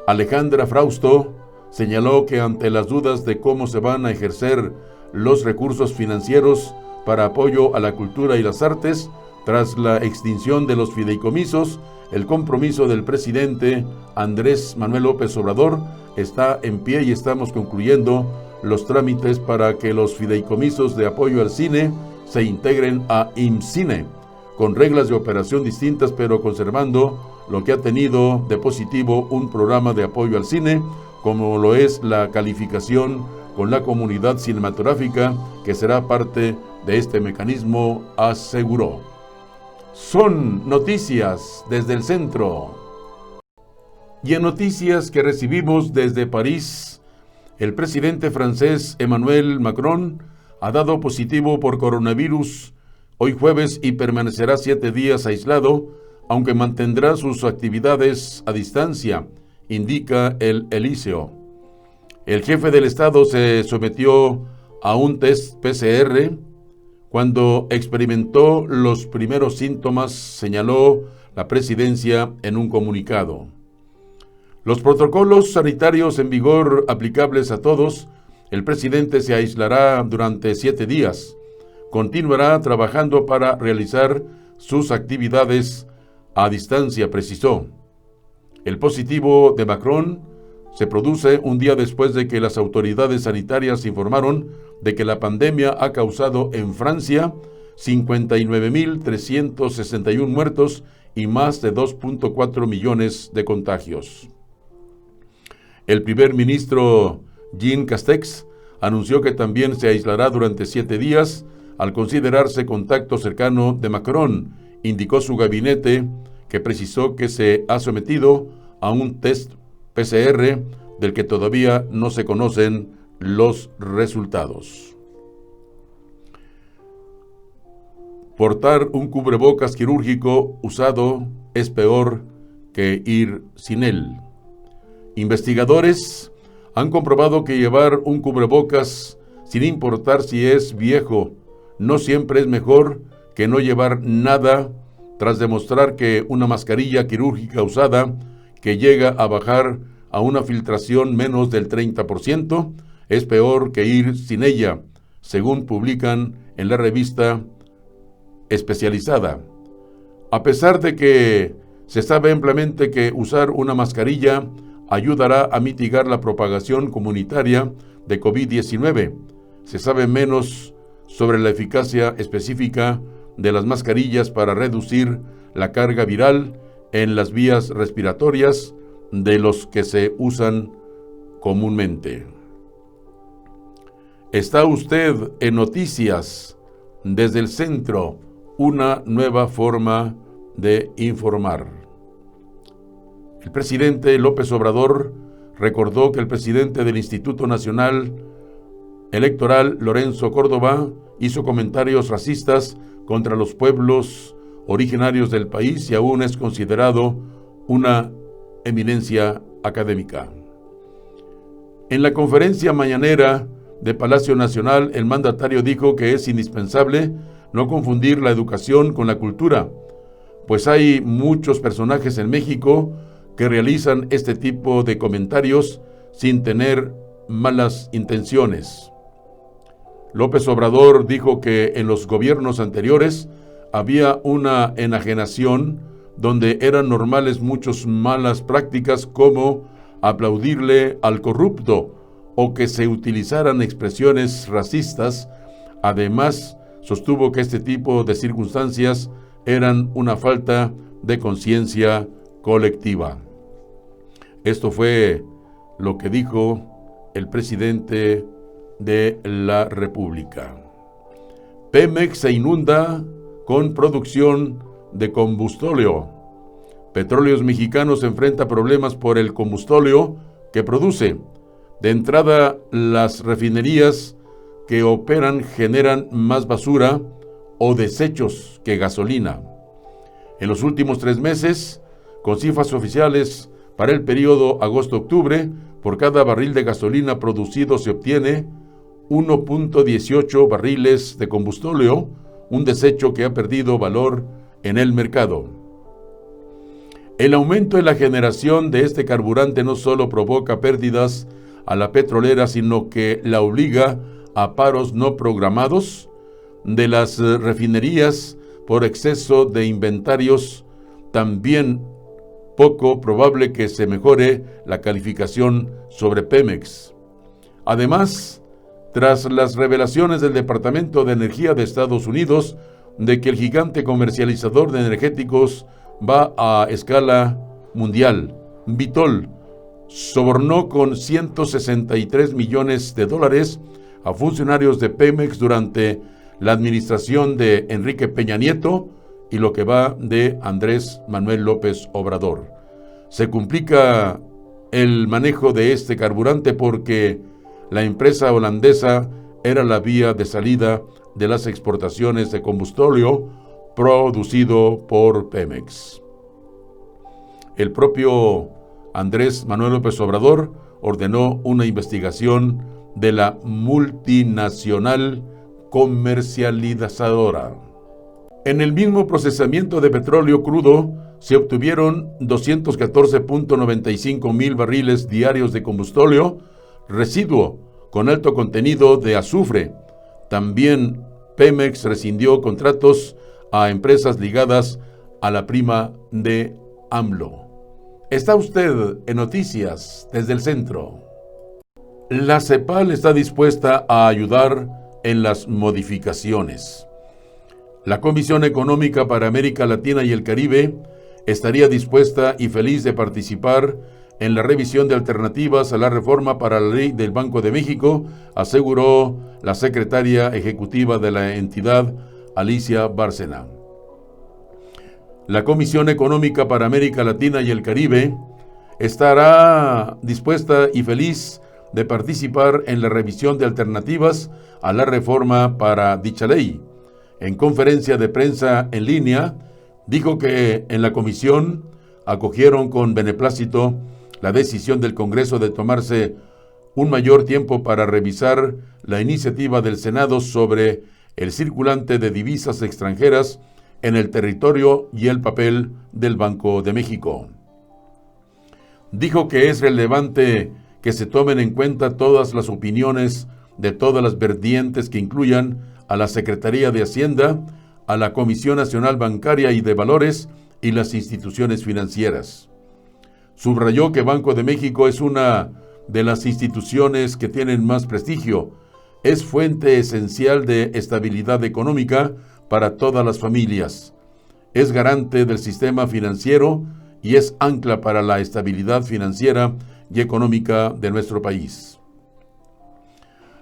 Alejandra Frausto señaló que ante las dudas de cómo se van a ejercer los recursos financieros para apoyo a la cultura y las artes, tras la extinción de los fideicomisos, el compromiso del presidente Andrés Manuel López Obrador está en pie y estamos concluyendo los trámites para que los fideicomisos de apoyo al cine se integren a IMCINE, con reglas de operación distintas, pero conservando lo que ha tenido de positivo un programa de apoyo al cine, como lo es la calificación con la comunidad cinematográfica, que será parte de este mecanismo, aseguró. Son noticias desde el centro. Y en noticias que recibimos desde París, el presidente francés Emmanuel Macron ha dado positivo por coronavirus hoy jueves y permanecerá 7 días aislado, aunque mantendrá sus actividades a distancia, indica el Elíseo. El jefe del Estado se sometió a un test PCR cuando experimentó los primeros síntomas, señaló la presidencia en un comunicado. Los protocolos sanitarios en vigor aplicables a todos, el presidente se aislará durante 7 días. Continuará trabajando para realizar sus actividades a distancia, precisó. El positivo de Macron se produce un día después de que las autoridades sanitarias informaron de que la pandemia ha causado en Francia 59.361 muertos y más de 2.4 millones de contagios. El primer ministro Jean Castex anunció que también se aislará durante 7 días al considerarse contacto cercano de Macron, indicó su gabinete, que precisó que se ha sometido a un test PCR del que todavía no se conocen los resultados. Portar un cubrebocas quirúrgico usado es peor que ir sin él. Investigadores han comprobado que llevar un cubrebocas, sin importar si es viejo, no siempre es mejor que no llevar nada, tras demostrar que una mascarilla quirúrgica usada, que llega a bajar a una filtración menos del 30%, es peor que ir sin ella, según publican en la revista especializada. A pesar de que se sabe ampliamente que usar una mascarilla ayudará a mitigar la propagación comunitaria de COVID-19, se sabe menos sobre la eficacia específica de las mascarillas para reducir la carga viral en las vías respiratorias de los que se usan comúnmente. Está usted en Noticias desde el Centro, una nueva forma de informar. El presidente López Obrador recordó que el presidente del Instituto Nacional Electoral, Lorenzo Córdoba, hizo comentarios racistas contra los pueblos originarios del país y aún es considerado una eminencia académica. En la conferencia mañanera de Palacio Nacional, el mandatario dijo que es indispensable no confundir la educación con la cultura, pues hay muchos personajes en México que realizan este tipo de comentarios sin tener malas intenciones. López Obrador dijo que en los gobiernos anteriores había una enajenación donde eran normales muchas malas prácticas como aplaudirle al corrupto o que se utilizaran expresiones racistas. Además, sostuvo que este tipo de circunstancias eran una falta de conciencia colectiva. Esto fue lo que dijo el presidente de la República. Pemex se inunda con producción de combustóleo. Petróleos Mexicanos enfrenta problemas por el combustóleo que produce. De entrada, las refinerías que operan generan más basura o desechos que gasolina. En los últimos 3 meses, con cifras oficiales para el periodo agosto-octubre, por cada barril de gasolina producido se obtiene 1.18 barriles de combustóleo, un desecho que ha perdido valor en el mercado. El aumento en la generación de este carburante no solo provoca pérdidas a la petrolera, sino que la obliga a paros no programados de las refinerías por exceso de inventarios. También poco probable que se mejore la calificación sobre Pemex. Además, tras las revelaciones del Departamento de Energía de Estados Unidos de que el gigante comercializador de energéticos va a escala mundial, Vitol, sobornó con $163 millones a funcionarios de Pemex durante la administración de Enrique Peña Nieto y lo que va de Andrés Manuel López Obrador. Se complica el manejo de este carburante porque la empresa holandesa era la vía de salida de las exportaciones de combustóleo producido por Pemex. El propio Andrés Manuel López Obrador ordenó una investigación de la multinacional comercializadora. En el mismo procesamiento de petróleo crudo se obtuvieron 214.95 mil barriles diarios de combustóleo, residuo con alto contenido de azufre. También Pemex rescindió contratos a empresas ligadas a la prima de AMLO. Está usted en Noticias desde el Centro. La CEPAL está dispuesta a ayudar en las modificaciones. La Comisión Económica para América Latina y el Caribe estaría dispuesta y feliz de participar en la revisión de alternativas a la reforma para la ley del Banco de México, aseguró la secretaria ejecutiva de la entidad, Alicia Bárcena. La Comisión Económica para América Latina y el Caribe estará dispuesta y feliz de participar en la revisión de alternativas a la reforma para dicha ley. En conferencia de prensa en línea, dijo que en la comisión acogieron con beneplácito la decisión del Congreso de tomarse un mayor tiempo para revisar la iniciativa del Senado sobre el circulante de divisas extranjeras en el territorio y el papel del Banco de México. Dijo que es relevante que se tomen en cuenta todas las opiniones de todas las vertientes que incluyan a la Secretaría de Hacienda, a la Comisión Nacional Bancaria y de Valores y las instituciones financieras. Subrayó que Banco de México es una de las instituciones que tienen más prestigio, es fuente esencial de estabilidad económica para todas las familias, es garante del sistema financiero y es ancla para la estabilidad financiera y económica de nuestro país.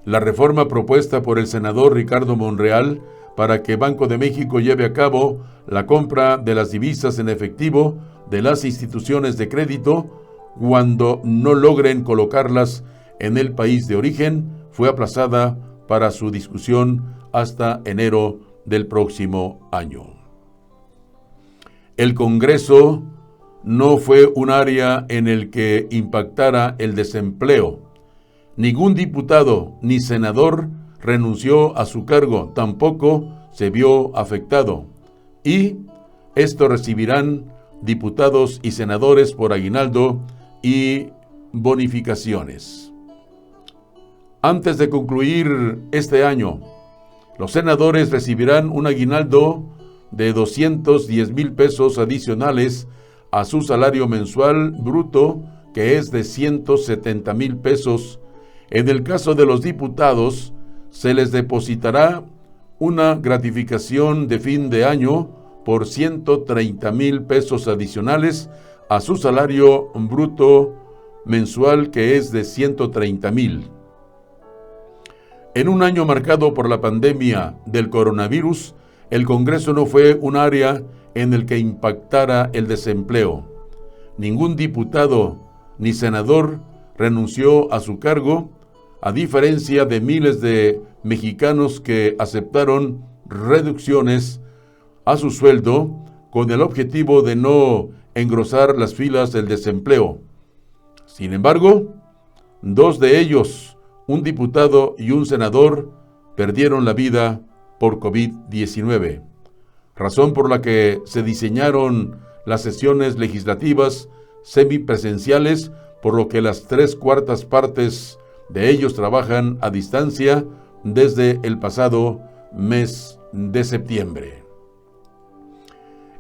La reforma propuesta por el senador Ricardo Monreal para que Banco de México lleve a cabo la compra de las divisas en efectivo de las instituciones de crédito cuando no logren colocarlas en el país de origen fue aplazada para su discusión hasta enero del próximo año. El Congreso no fue un área en el que impactara el desempleo. Ningún diputado ni senador renunció a su cargo, tampoco se vio afectado. Y esto recibirán diputados y senadores por aguinaldo y bonificaciones. Antes de concluir este año, los senadores recibirán un aguinaldo de 210,000 pesos adicionales a su salario mensual bruto, que es de 170,000 pesos. En el caso de los diputados, se les depositará una gratificación de fin de año por 130,000 pesos adicionales a su salario bruto mensual, que es de 130,000. En un año marcado por la pandemia del coronavirus, el Congreso no fue un área en el que impactara el desempleo. Ningún diputado ni senador renunció a su cargo, a diferencia de miles de mexicanos que aceptaron reducciones a su sueldo con el objetivo de no engrosar las filas del desempleo. Sin embargo, 2 de ellos, un diputado y un senador, perdieron la vida por COVID-19, razón por la que se diseñaron las sesiones legislativas semipresenciales, por lo que las 3/4 partes de ellos trabajan a distancia desde el pasado mes de septiembre.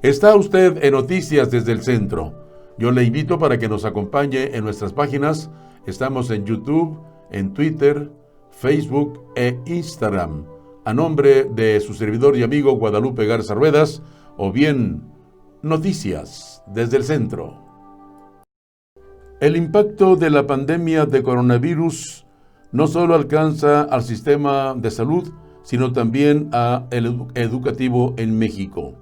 Está usted en Noticias desde el Centro. Yo le invito para que nos acompañe en nuestras páginas. Estamos en YouTube, en Twitter, Facebook e Instagram, a nombre de su servidor y amigo Guadalupe Garza Ruedas, o bien Noticias desde el Centro. El impacto de la pandemia de coronavirus no solo alcanza al sistema de salud, sino también al educativo en México.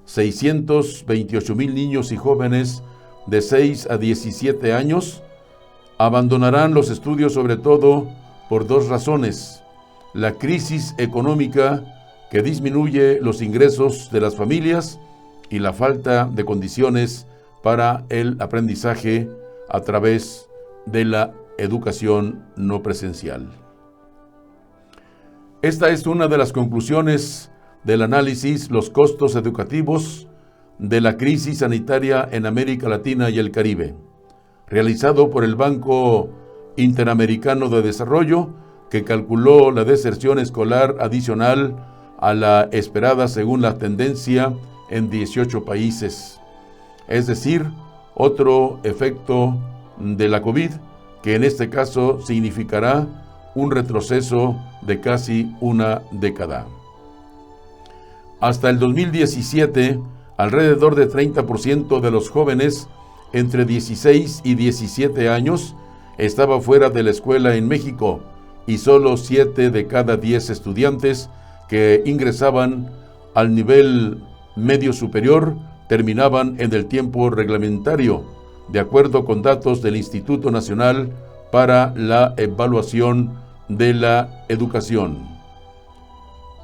628,000 niños y jóvenes de 6 a 17 años abandonarán los estudios, sobre todo por 2 razones: la crisis económica que disminuye los ingresos de las familias y la falta de condiciones para el aprendizaje a través de la educación no presencial. Esta es una de las conclusiones del análisis Los costos educativos de la crisis sanitaria en América Latina y el Caribe, realizado por el Banco Interamericano de Desarrollo, que calculó la deserción escolar adicional a la esperada según la tendencia en 18 países. Es decir, otro efecto de la COVID, que en este caso significará un retroceso de casi una década. Hasta el 2017, alrededor de 30% de los jóvenes entre 16 y 17 años estaba fuera de la escuela en México, y solo 7 de cada 10 estudiantes que ingresaban al nivel medio superior terminaban en el tiempo reglamentario, de acuerdo con datos del Instituto Nacional para la Evaluación de la Educación.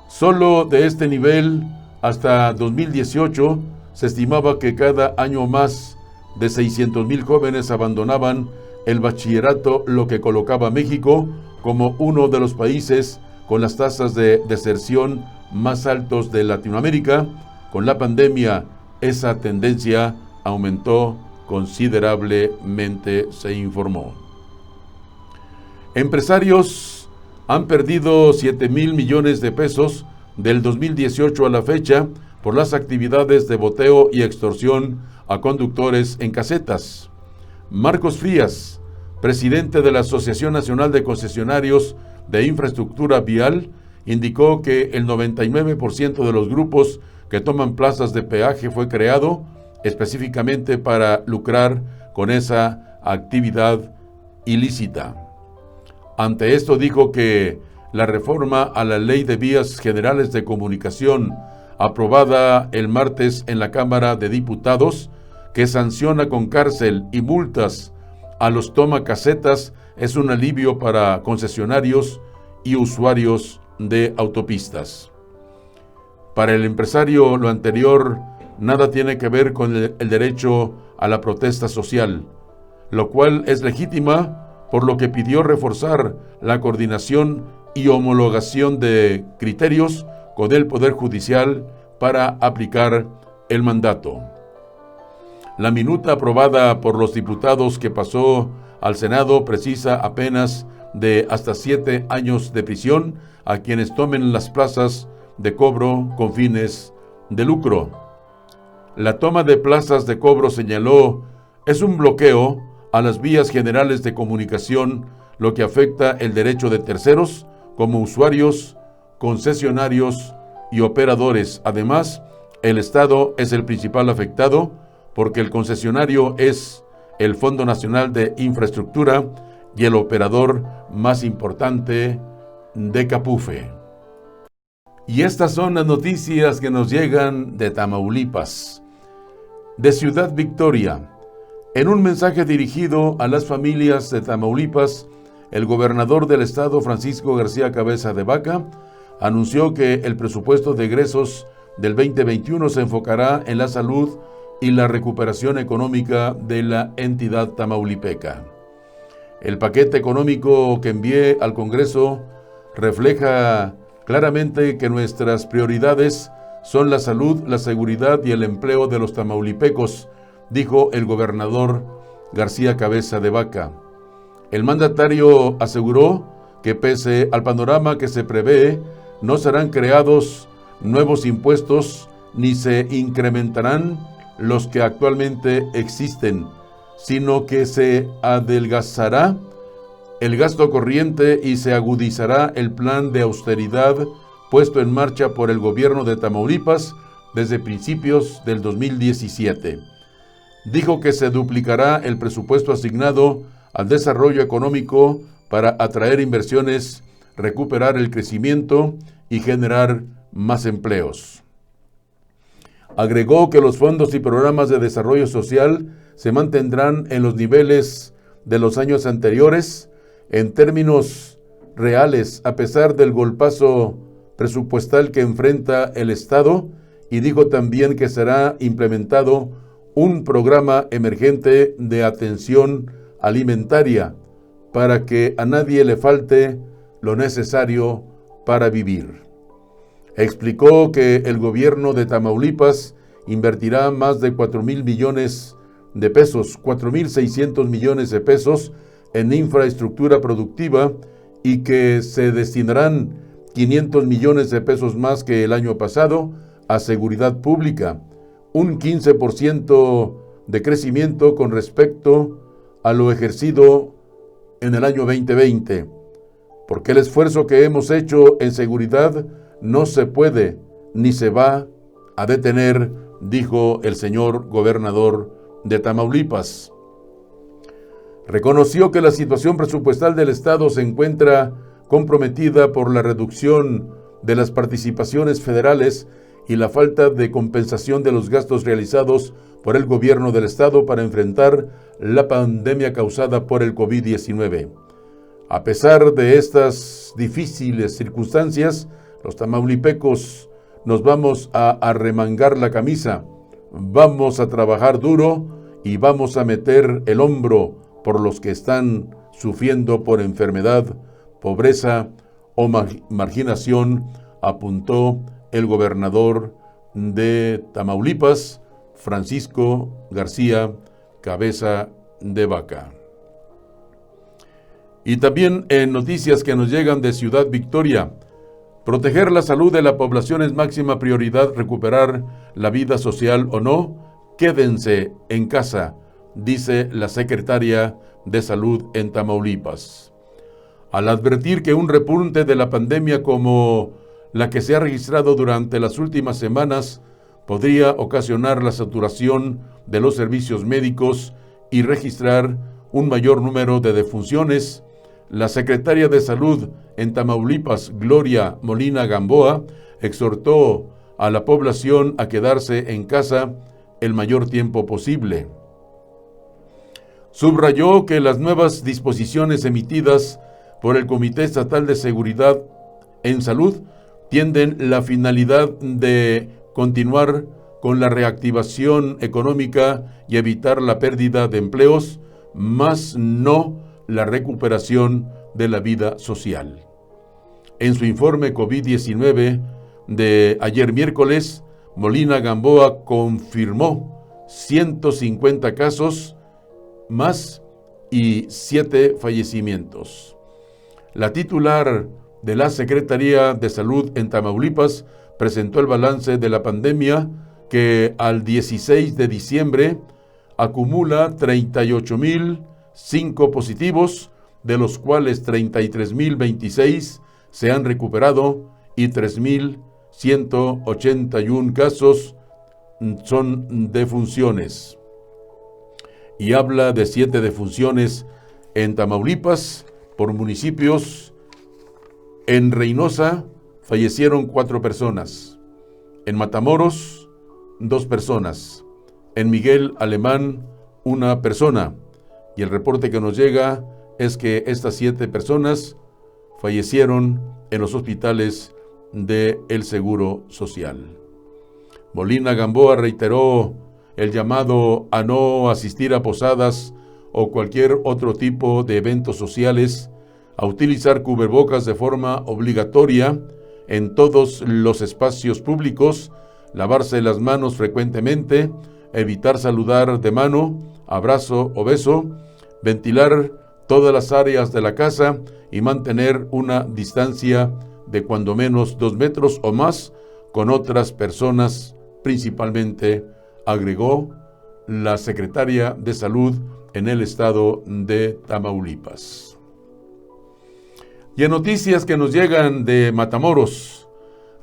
Solo de este nivel, hasta 2018, se estimaba que cada año más de 600,000 jóvenes abandonaban el bachillerato, lo que colocaba a México como uno de los países con las tasas de deserción más altos de Latinoamérica. Con la pandemia, esa tendencia aumentó considerablemente, se informó. Empresarios han perdido 7,000 millones de pesos del 2018 a la fecha por las actividades de boteo y extorsión a conductores en casetas. Marcos Frías, presidente de la Asociación Nacional de Concesionarios de Infraestructura Vial, indicó que el 99% de los grupos que toman plazas de peaje fue creado específicamente para lucrar con esa actividad ilícita. Ante esto dijo que la reforma a la Ley de Vías Generales de Comunicación, aprobada el martes en la Cámara de Diputados, que sanciona con cárcel y multas a los tomacasetas, es un alivio para concesionarios y usuarios de autopistas. Para el empresario, lo anterior nada tiene que ver con el derecho a la protesta social, lo cual es legítima, por lo que pidió reforzar la coordinación y homologación de criterios con el Poder Judicial para aplicar el mandato. La minuta aprobada por los diputados que pasó al Senado precisa apenas de hasta 7 años de prisión a quienes tomen las plazas de cobro con fines de lucro. La toma de plazas de cobro, señaló, es un bloqueo a las vías generales de comunicación, lo que afecta el derecho de terceros como usuarios, concesionarios y operadores. Además, el Estado es el principal afectado porque el concesionario es el Fondo Nacional de Infraestructura y el operador más importante de Capufe. Y estas son las noticias que nos llegan de Tamaulipas. De Ciudad Victoria, en un mensaje dirigido a las familias de Tamaulipas, el gobernador del estado, Francisco García Cabeza de Vaca, anunció que el presupuesto de egresos del 2021 se enfocará en la salud y la recuperación económica de la entidad tamaulipeca. El paquete económico que envié al Congreso refleja claramente que nuestras prioridades son la salud, la seguridad y el empleo de los tamaulipecos, dijo el gobernador García Cabeza de Vaca. El mandatario aseguró que pese al panorama que se prevé, no serán creados nuevos impuestos ni se incrementarán los que actualmente existen, sino que se adelgazará el gasto corriente y se agudizará el plan de austeridad puesto en marcha por el gobierno de Tamaulipas desde principios del 2017. Dijo que se duplicará el presupuesto asignado al desarrollo económico para atraer inversiones, recuperar el crecimiento y generar más empleos. Agregó que los fondos y programas de desarrollo social se mantendrán en los niveles de los años anteriores en términos reales, a pesar del golpazo presupuestal que enfrenta el Estado, y dijo también que será implementado un programa emergente de atención alimentaria para que a nadie le falte lo necesario para vivir. Explicó que el gobierno de Tamaulipas invertirá más de 4,000 millones de pesos, 4,600 millones de pesos en infraestructura productiva y que se destinarán 500 millones de pesos más que el año pasado a seguridad pública, un 15% de crecimiento con respecto a lo ejercido en el año 2020, porque el esfuerzo que hemos hecho en seguridad no se puede ni se va a detener, dijo el señor gobernador de Tamaulipas. Reconoció que la situación presupuestal del Estado se encuentra comprometida por la reducción de las participaciones federales y la falta de compensación de los gastos realizados por el gobierno del Estado para enfrentar la pandemia causada por el COVID-19. A pesar de estas difíciles circunstancias, los tamaulipecos nos vamos a arremangar la camisa, vamos a trabajar duro y vamos a meter el hombro por los que están sufriendo por enfermedad, pobreza o marginación, apuntó el gobernador de Tamaulipas, Francisco García Cabeza de Vaca. Y también en noticias que nos llegan de Ciudad Victoria, proteger la salud de la población es máxima prioridad, recuperar la vida social o no, quédense en casa, dice la secretaria de Salud en Tamaulipas. Al advertir que un repunte de la pandemia como la que se ha registrado durante las últimas semanas podría ocasionar la saturación de los servicios médicos y registrar un mayor número de defunciones, la secretaria de Salud en Tamaulipas, Gloria Molina Gamboa, exhortó a la población a quedarse en casa el mayor tiempo posible. Subrayó que las nuevas disposiciones emitidas por el Comité Estatal de Seguridad en Salud tienen la finalidad de continuar con la reactivación económica y evitar la pérdida de empleos, más no la recuperación de la vida social. En su informe COVID-19 de ayer miércoles, Molina Gamboa confirmó 150 casos más y 7 fallecimientos. La titular de la Secretaría de Salud en Tamaulipas presentó el balance de la pandemia que al 16 de diciembre acumula 38,005 positivos, de los cuales 33,026 se han recuperado y 3,181 casos son defunciones. Y habla de 7 defunciones en Tamaulipas por municipios. En Reynosa fallecieron 4 personas. En Matamoros, 2 personas. En Miguel Alemán, 1 persona. Y el reporte que nos llega es que estas 7 personas fallecieron en los hospitales del Seguro Social. Molina Gamboa reiteró el llamado a no asistir a posadas o cualquier otro tipo de eventos sociales, a utilizar cubrebocas de forma obligatoria en todos los espacios públicos, lavarse las manos frecuentemente, evitar saludar de mano, abrazo o beso, ventilar todas las áreas de la casa y mantener una distancia de cuando menos 2 metros o más con otras personas, principalmente, agregó la secretaria de Salud en el estado de Tamaulipas. Y en noticias que nos llegan de Matamoros,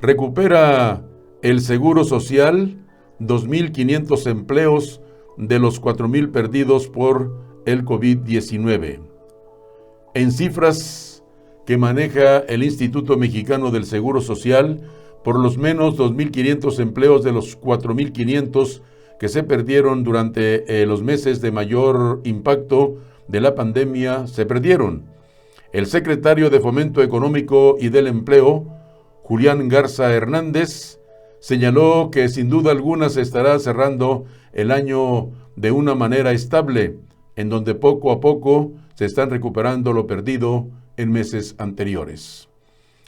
recupera el Seguro Social 2,500 empleos de los 4,000 perdidos por el COVID-19. En cifras que maneja el Instituto Mexicano del Seguro Social, por lo menos 2,500 empleos de los 4,500 que se perdieron durante los meses de mayor impacto de la pandemia se perdieron. El secretario de Fomento Económico y del Empleo, Julián Garza Hernández, señaló que sin duda alguna se estará cerrando el año de una manera estable, en donde poco a poco se están recuperando lo perdido en meses anteriores.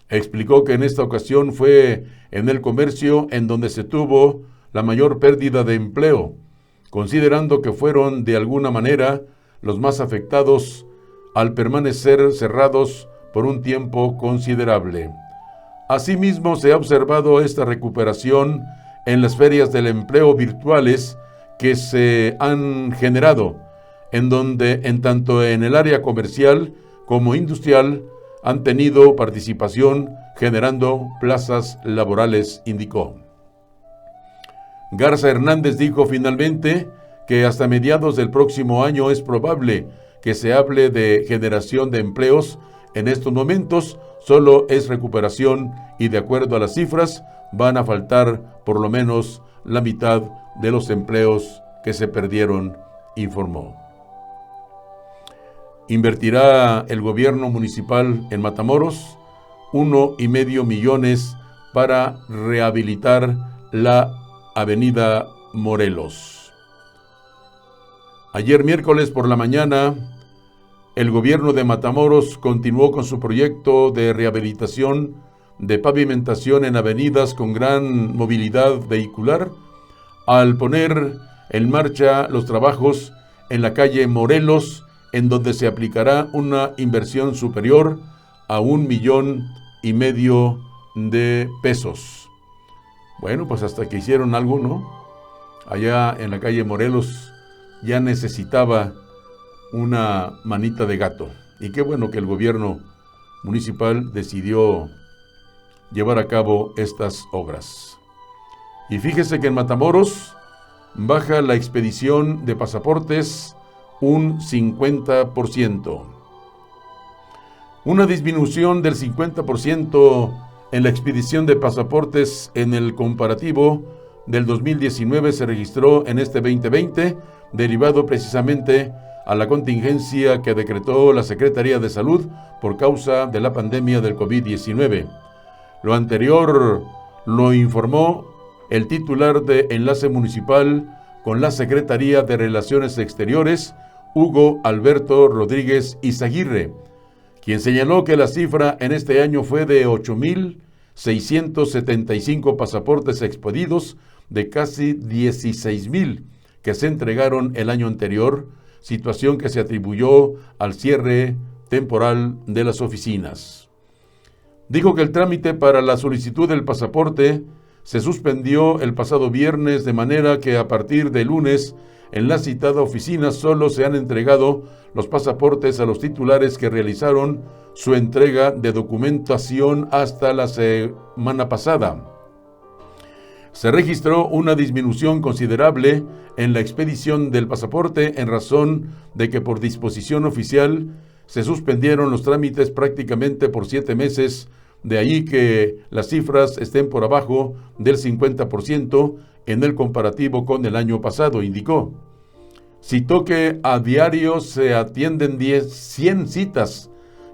Explicó que en esta ocasión fue en el comercio en donde se tuvo la mayor pérdida de empleo, considerando que fueron de alguna manera los más afectados al permanecer cerrados por un tiempo considerable. Asimismo, se ha observado esta recuperación en las ferias del empleo virtuales que se han generado, en donde tanto en el área comercial como industrial han tenido participación generando plazas laborales, indicó. Garza Hernández dijo finalmente que hasta mediados del próximo año es probable que se hable de generación de empleos. En estos momentos solo es recuperación y de acuerdo a las cifras van a faltar por lo menos la mitad de los empleos que se perdieron, informó. Invertirá el gobierno municipal en Matamoros 1,5 millones para rehabilitar la Avenida Morelos. Ayer miércoles por la mañana, el gobierno de Matamoros continuó con su proyecto de rehabilitación de pavimentación en avenidas con gran movilidad vehicular, al poner en marcha los trabajos en la calle Morelos, en donde se aplicará una inversión superior a $1,500,000 de pesos. Bueno, pues hasta que hicieron algo, ¿no? Allá en la calle Morelos ya necesitaba una manita de gato. Y qué bueno que el gobierno municipal decidió llevar a cabo estas obras. Y fíjese que en Matamoros baja la expedición de pasaportes un 50%. Una disminución del 50% en la expedición de pasaportes en el comparativo del 2019 se registró en este 2020, derivado precisamente a la contingencia que decretó la Secretaría de Salud por causa de la pandemia del COVID-19. Lo anterior lo informó el titular de Enlace Municipal con la Secretaría de Relaciones Exteriores, Hugo Alberto Rodríguez Izaguirre, quien señaló que la cifra en este año fue de 8,675 pasaportes expedidos de casi 16,000 que se entregaron el año anterior, situación que se atribuyó al cierre temporal de las oficinas. Dijo que el trámite para la solicitud del pasaporte se suspendió el pasado viernes, de manera que a partir de lunes en la citada oficina solo se han entregado los pasaportes a los titulares que realizaron su entrega de documentación hasta la semana pasada. Se registró una disminución considerable en la expedición del pasaporte en razón de que por disposición oficial se suspendieron los trámites prácticamente por 7 meses, de ahí que las cifras estén por abajo del 50% en el comparativo con el año pasado, indicó. Citó que a diario se atienden 100 citas,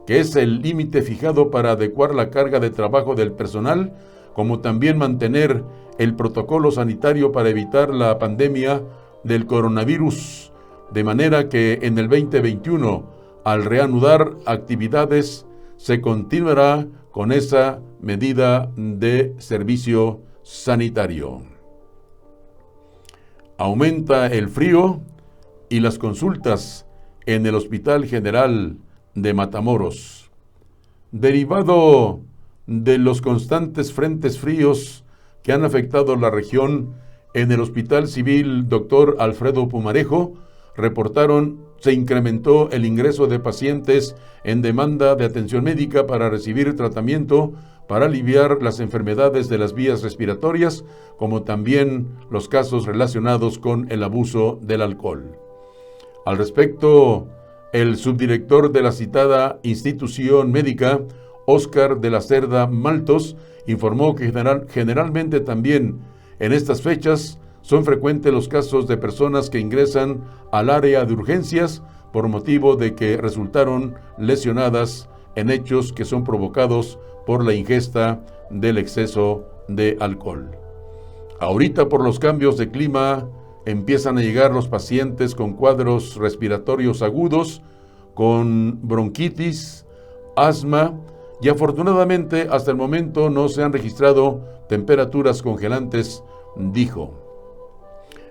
que es el límite fijado para adecuar la carga de trabajo del personal, como también mantener el protocolo sanitario para evitar la pandemia del coronavirus, de manera que en el 2021, al reanudar actividades, se continuará con esa medida de servicio sanitario. Aumenta el frío y las consultas en el Hospital General de Matamoros. Derivado de los constantes frentes fríos que han afectado la región, en el Hospital Civil Dr. Alfredo Pumarejo se incrementó el ingreso de pacientes en demanda de atención médica para recibir tratamiento para aliviar las enfermedades de las vías respiratorias, como también los casos relacionados con el abuso del alcohol. Al respecto, el subdirector de la citada institución médica, Óscar de la Cerda Maltos, informó que generalmente también en estas fechas son frecuentes los casos de personas que ingresan al área de urgencias por motivo de que resultaron lesionadas en hechos que son provocados por la ingesta del exceso de alcohol. Ahorita, por los cambios de clima, empiezan a llegar los pacientes con cuadros respiratorios agudos, con bronquitis, asma, y afortunadamente hasta el momento no se han registrado temperaturas congelantes, dijo.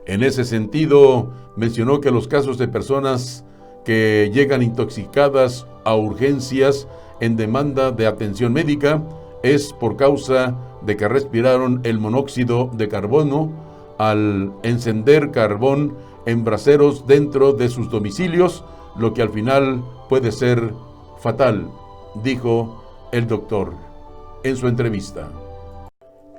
En ese sentido, mencionó que los casos de personas que llegan intoxicadas a urgencias en demanda de atención médica es por causa de que respiraron el monóxido de carbono al encender carbón en braseros dentro de sus domicilios, lo que al final puede ser fatal, dijo el doctor en su entrevista.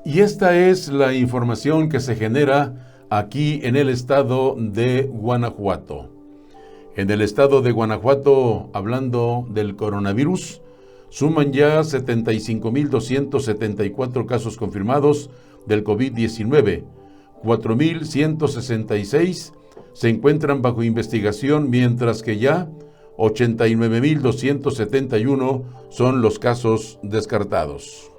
Y esta es la información que se genera aquí en el estado de Guanajuato. En el estado de Guanajuato, hablando del coronavirus, suman ya 75,274 casos confirmados del COVID-19. 4,166 se encuentran bajo investigación, mientras que ya 89,271 son los casos descartados.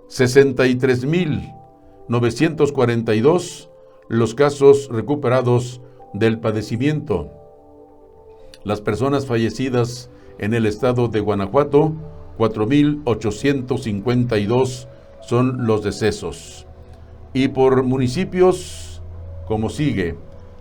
63,942 los casos recuperados del padecimiento. Las personas fallecidas en el estado de Guanajuato, 4,852 son los decesos. Y por municipios, como sigue: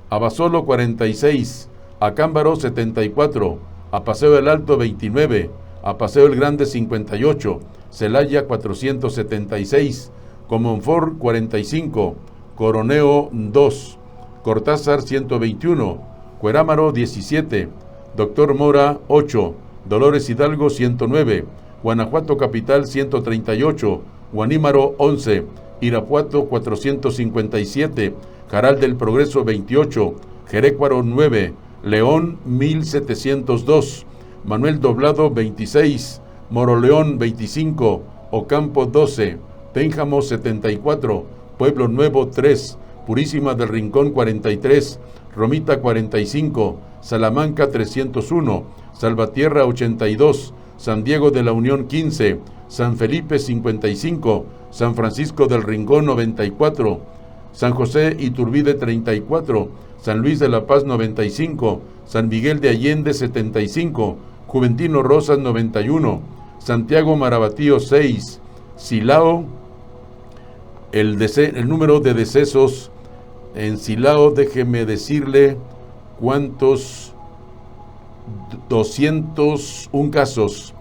Abasolo 46, Acámbaro 74, a Paseo del Alto 29, a Paseo el Grande 58, Celaya 476, Comonfort 45, Coroneo 2, Cortázar 121, Cuerámaro 17, Doctor Mora 8, Dolores Hidalgo 109, Guanajuato Capital 138, Guanímaro 11, Irapuato 457, Jaral del Progreso 28, Jerécuaro 9, León 1702, Manuel Doblado 26, Moroleón 25, Ocampo 12, Pénjamo 74, Pueblo Nuevo 3, Purísima del Rincón 43, Romita 45, Salamanca 301, Salvatierra 82, San Diego de la Unión 15, San Felipe 55, San Francisco del Rincón 94, San José Iturbide 34, San Luis de la Paz 95, San Miguel de Allende 75, Juventino Rosas 91, Santiago Marabatío 6, Silao, el número de decesos en Silao, déjeme decirle cuántos, 201 casos,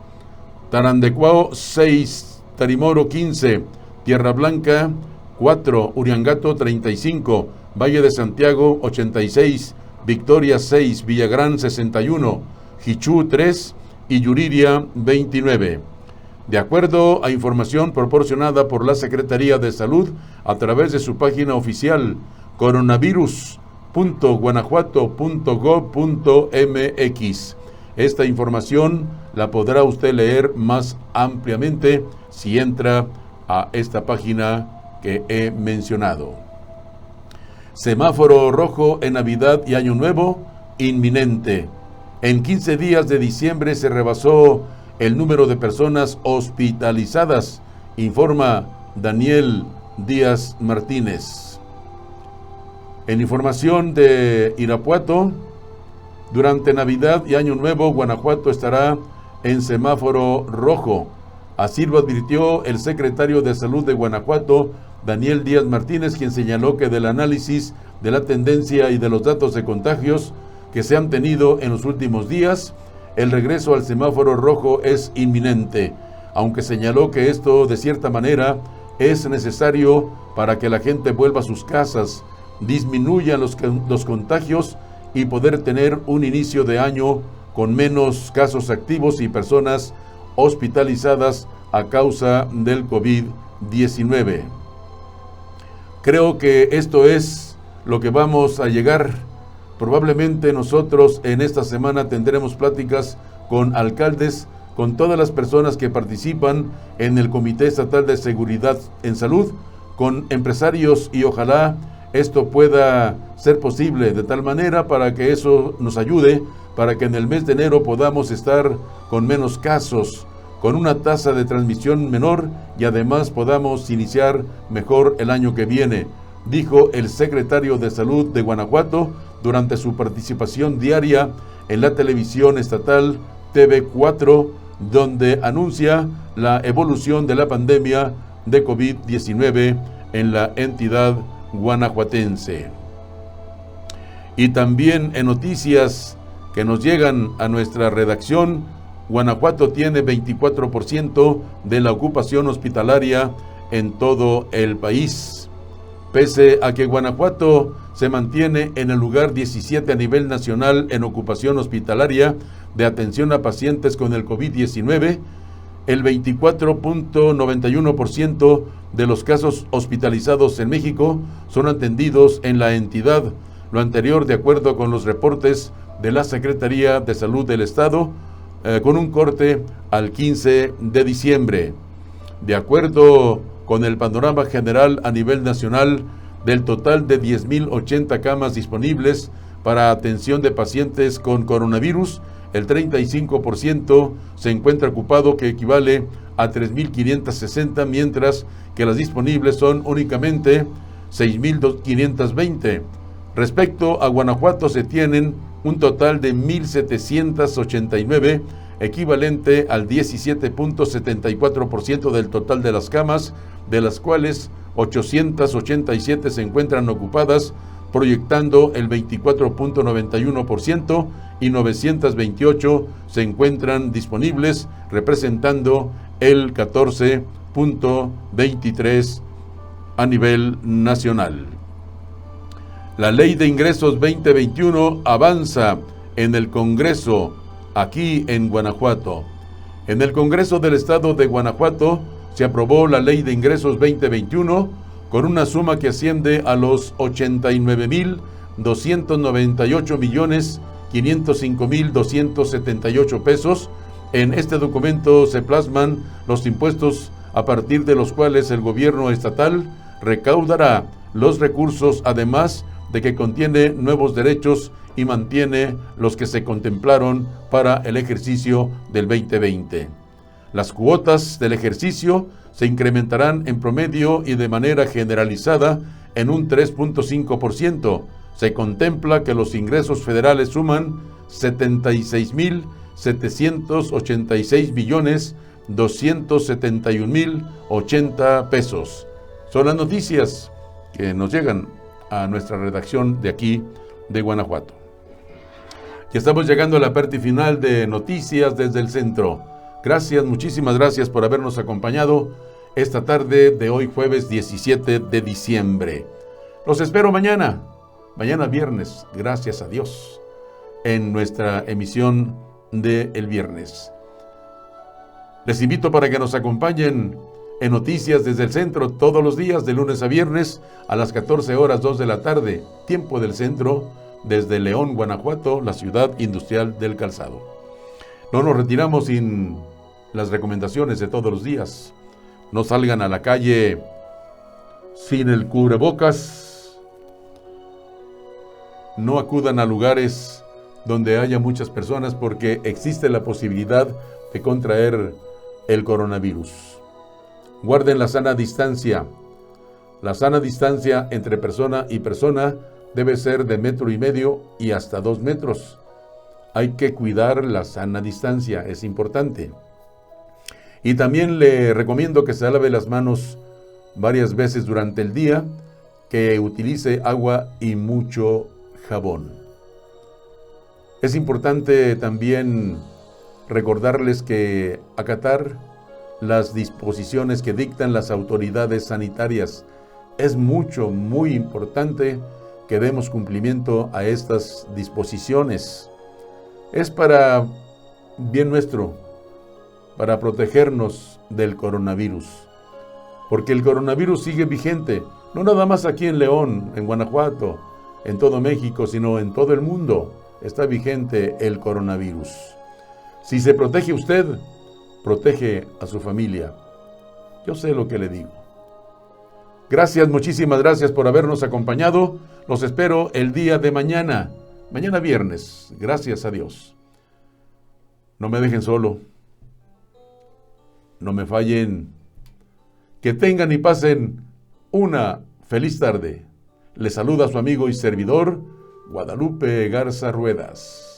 Tarandecuao 6, Tarimoro 15, Tierra Blanca 4, Uriangato 35, Valle de Santiago 86, Victoria 6, Villagrán 61, Jichú 3 y Yuriria 29. De acuerdo a información proporcionada por la Secretaría de Salud a través de su página oficial coronavirus.guanajuato.gov.mx. Esta información la podrá usted leer más ampliamente si entra a esta página que he mencionado. Semáforo rojo en Navidad y Año Nuevo inminente. En 15 días de diciembre se rebasó el número de personas hospitalizadas, informa Daniel Díaz Martínez. En información de Irapuato, durante Navidad y Año Nuevo, Guanajuato estará en semáforo rojo. Así lo advirtió el secretario de Salud de Guanajuato, Daniel Díaz Martínez, quien señaló que del análisis de la tendencia y de los datos de contagios que se han tenido en los últimos días, el regreso al semáforo rojo es inminente, aunque señaló que esto de cierta manera es necesario para que la gente vuelva a sus casas, disminuyan los contagios y poder tener un inicio de año con menos casos activos y personas hospitalizadas a causa del COVID-19. Creo que esto es lo que vamos a llegar. Probablemente nosotros en esta semana tendremos pláticas con alcaldes, con todas las personas que participan en el Comité Estatal de Seguridad en Salud, con empresarios, y ojalá esto pueda ser posible de tal manera para que eso nos ayude, para que en el mes de enero podamos estar con menos casos, con una tasa de transmisión menor y además podamos iniciar mejor el año que viene, dijo el secretario de Salud de Guanajuato durante su participación diaria en la televisión estatal TV4, donde anuncia la evolución de la pandemia de COVID-19 en la entidad guanajuatense. Y también en noticias que nos llegan a nuestra redacción, Guanajuato tiene 24% de la ocupación hospitalaria en todo el país. Pese a que Guanajuato se mantiene en el lugar 17 a nivel nacional en ocupación hospitalaria de atención a pacientes con el COVID-19, el 24.91% de los casos hospitalizados en México son atendidos en la entidad, lo anterior de acuerdo con los reportes de la Secretaría de Salud del Estado, con un corte al 15 de diciembre. De acuerdo con el panorama general a nivel nacional, del total de 10.080 camas disponibles para atención de pacientes con coronavirus, el 35% se encuentra ocupado, que equivale a 3.560, mientras que las disponibles son únicamente 6.520. Respecto a Guanajuato, se tienen un total de 1,789, equivalente al 17.74% del total de las camas, de las cuales 887 se encuentran ocupadas, proyectando el 24.91%, y 928 se encuentran disponibles, representando el 14.23% a nivel nacional. La Ley de Ingresos 2021 avanza en el Congreso aquí en Guanajuato. En el Congreso del Estado de Guanajuato se aprobó la Ley de Ingresos 2021 con una suma que asciende a los 89,298,505,278 pesos. En este documento se plasman los impuestos a partir de los cuales el gobierno estatal recaudará los recursos, además de que contiene nuevos derechos y mantiene los que se contemplaron para el ejercicio del 2020. Las cuotas del ejercicio se incrementarán en promedio y de manera generalizada en un 3.5%. Se contempla que los ingresos federales suman 76,271,080 pesos. Son las noticias que nos llegan a nuestra redacción de aquí de Guanajuato. Ya estamos llegando a la parte final de Noticias desde el Centro. Gracias, muchísimas gracias por habernos acompañado esta tarde de hoy, jueves 17 de diciembre. Los espero mañana viernes, gracias a Dios, en nuestra emisión de el viernes. Les invito para que nos acompañen en Noticias desde el Centro todos los días, de lunes a viernes, a las 14 horas 2 de la tarde, tiempo del centro, desde León, Guanajuato, la ciudad industrial del calzado. No nos retiramos sin las recomendaciones de todos los días. No salgan a la calle sin el cubrebocas. No acudan a lugares donde haya muchas personas, porque existe la posibilidad de contraer el coronavirus. Guarden la sana distancia. La sana distancia entre persona y persona debe ser de 1,5 metros y hasta 2 metros. Hay que cuidar la sana distancia, es importante. Y también le recomiendo que se lave las manos varias veces durante el día, que utilice agua y mucho jabón. Es importante también recordarles que acatar las disposiciones que dictan las autoridades sanitarias. Es muy importante que demos cumplimiento a estas disposiciones. Es para bien nuestro, para protegernos del coronavirus. Porque el coronavirus sigue vigente, no nada más aquí en León, en Guanajuato, en todo México, sino en todo el mundo está vigente el coronavirus. Si se protege usted, protege a su familia. Yo sé lo que le digo. Gracias, muchísimas gracias por habernos acompañado. Los espero el día de mañana viernes, gracias a Dios. No me dejen solo. No me fallen. Que tengan y pasen una feliz tarde. Les saluda su amigo y servidor, Guadalupe Garza Ruedas.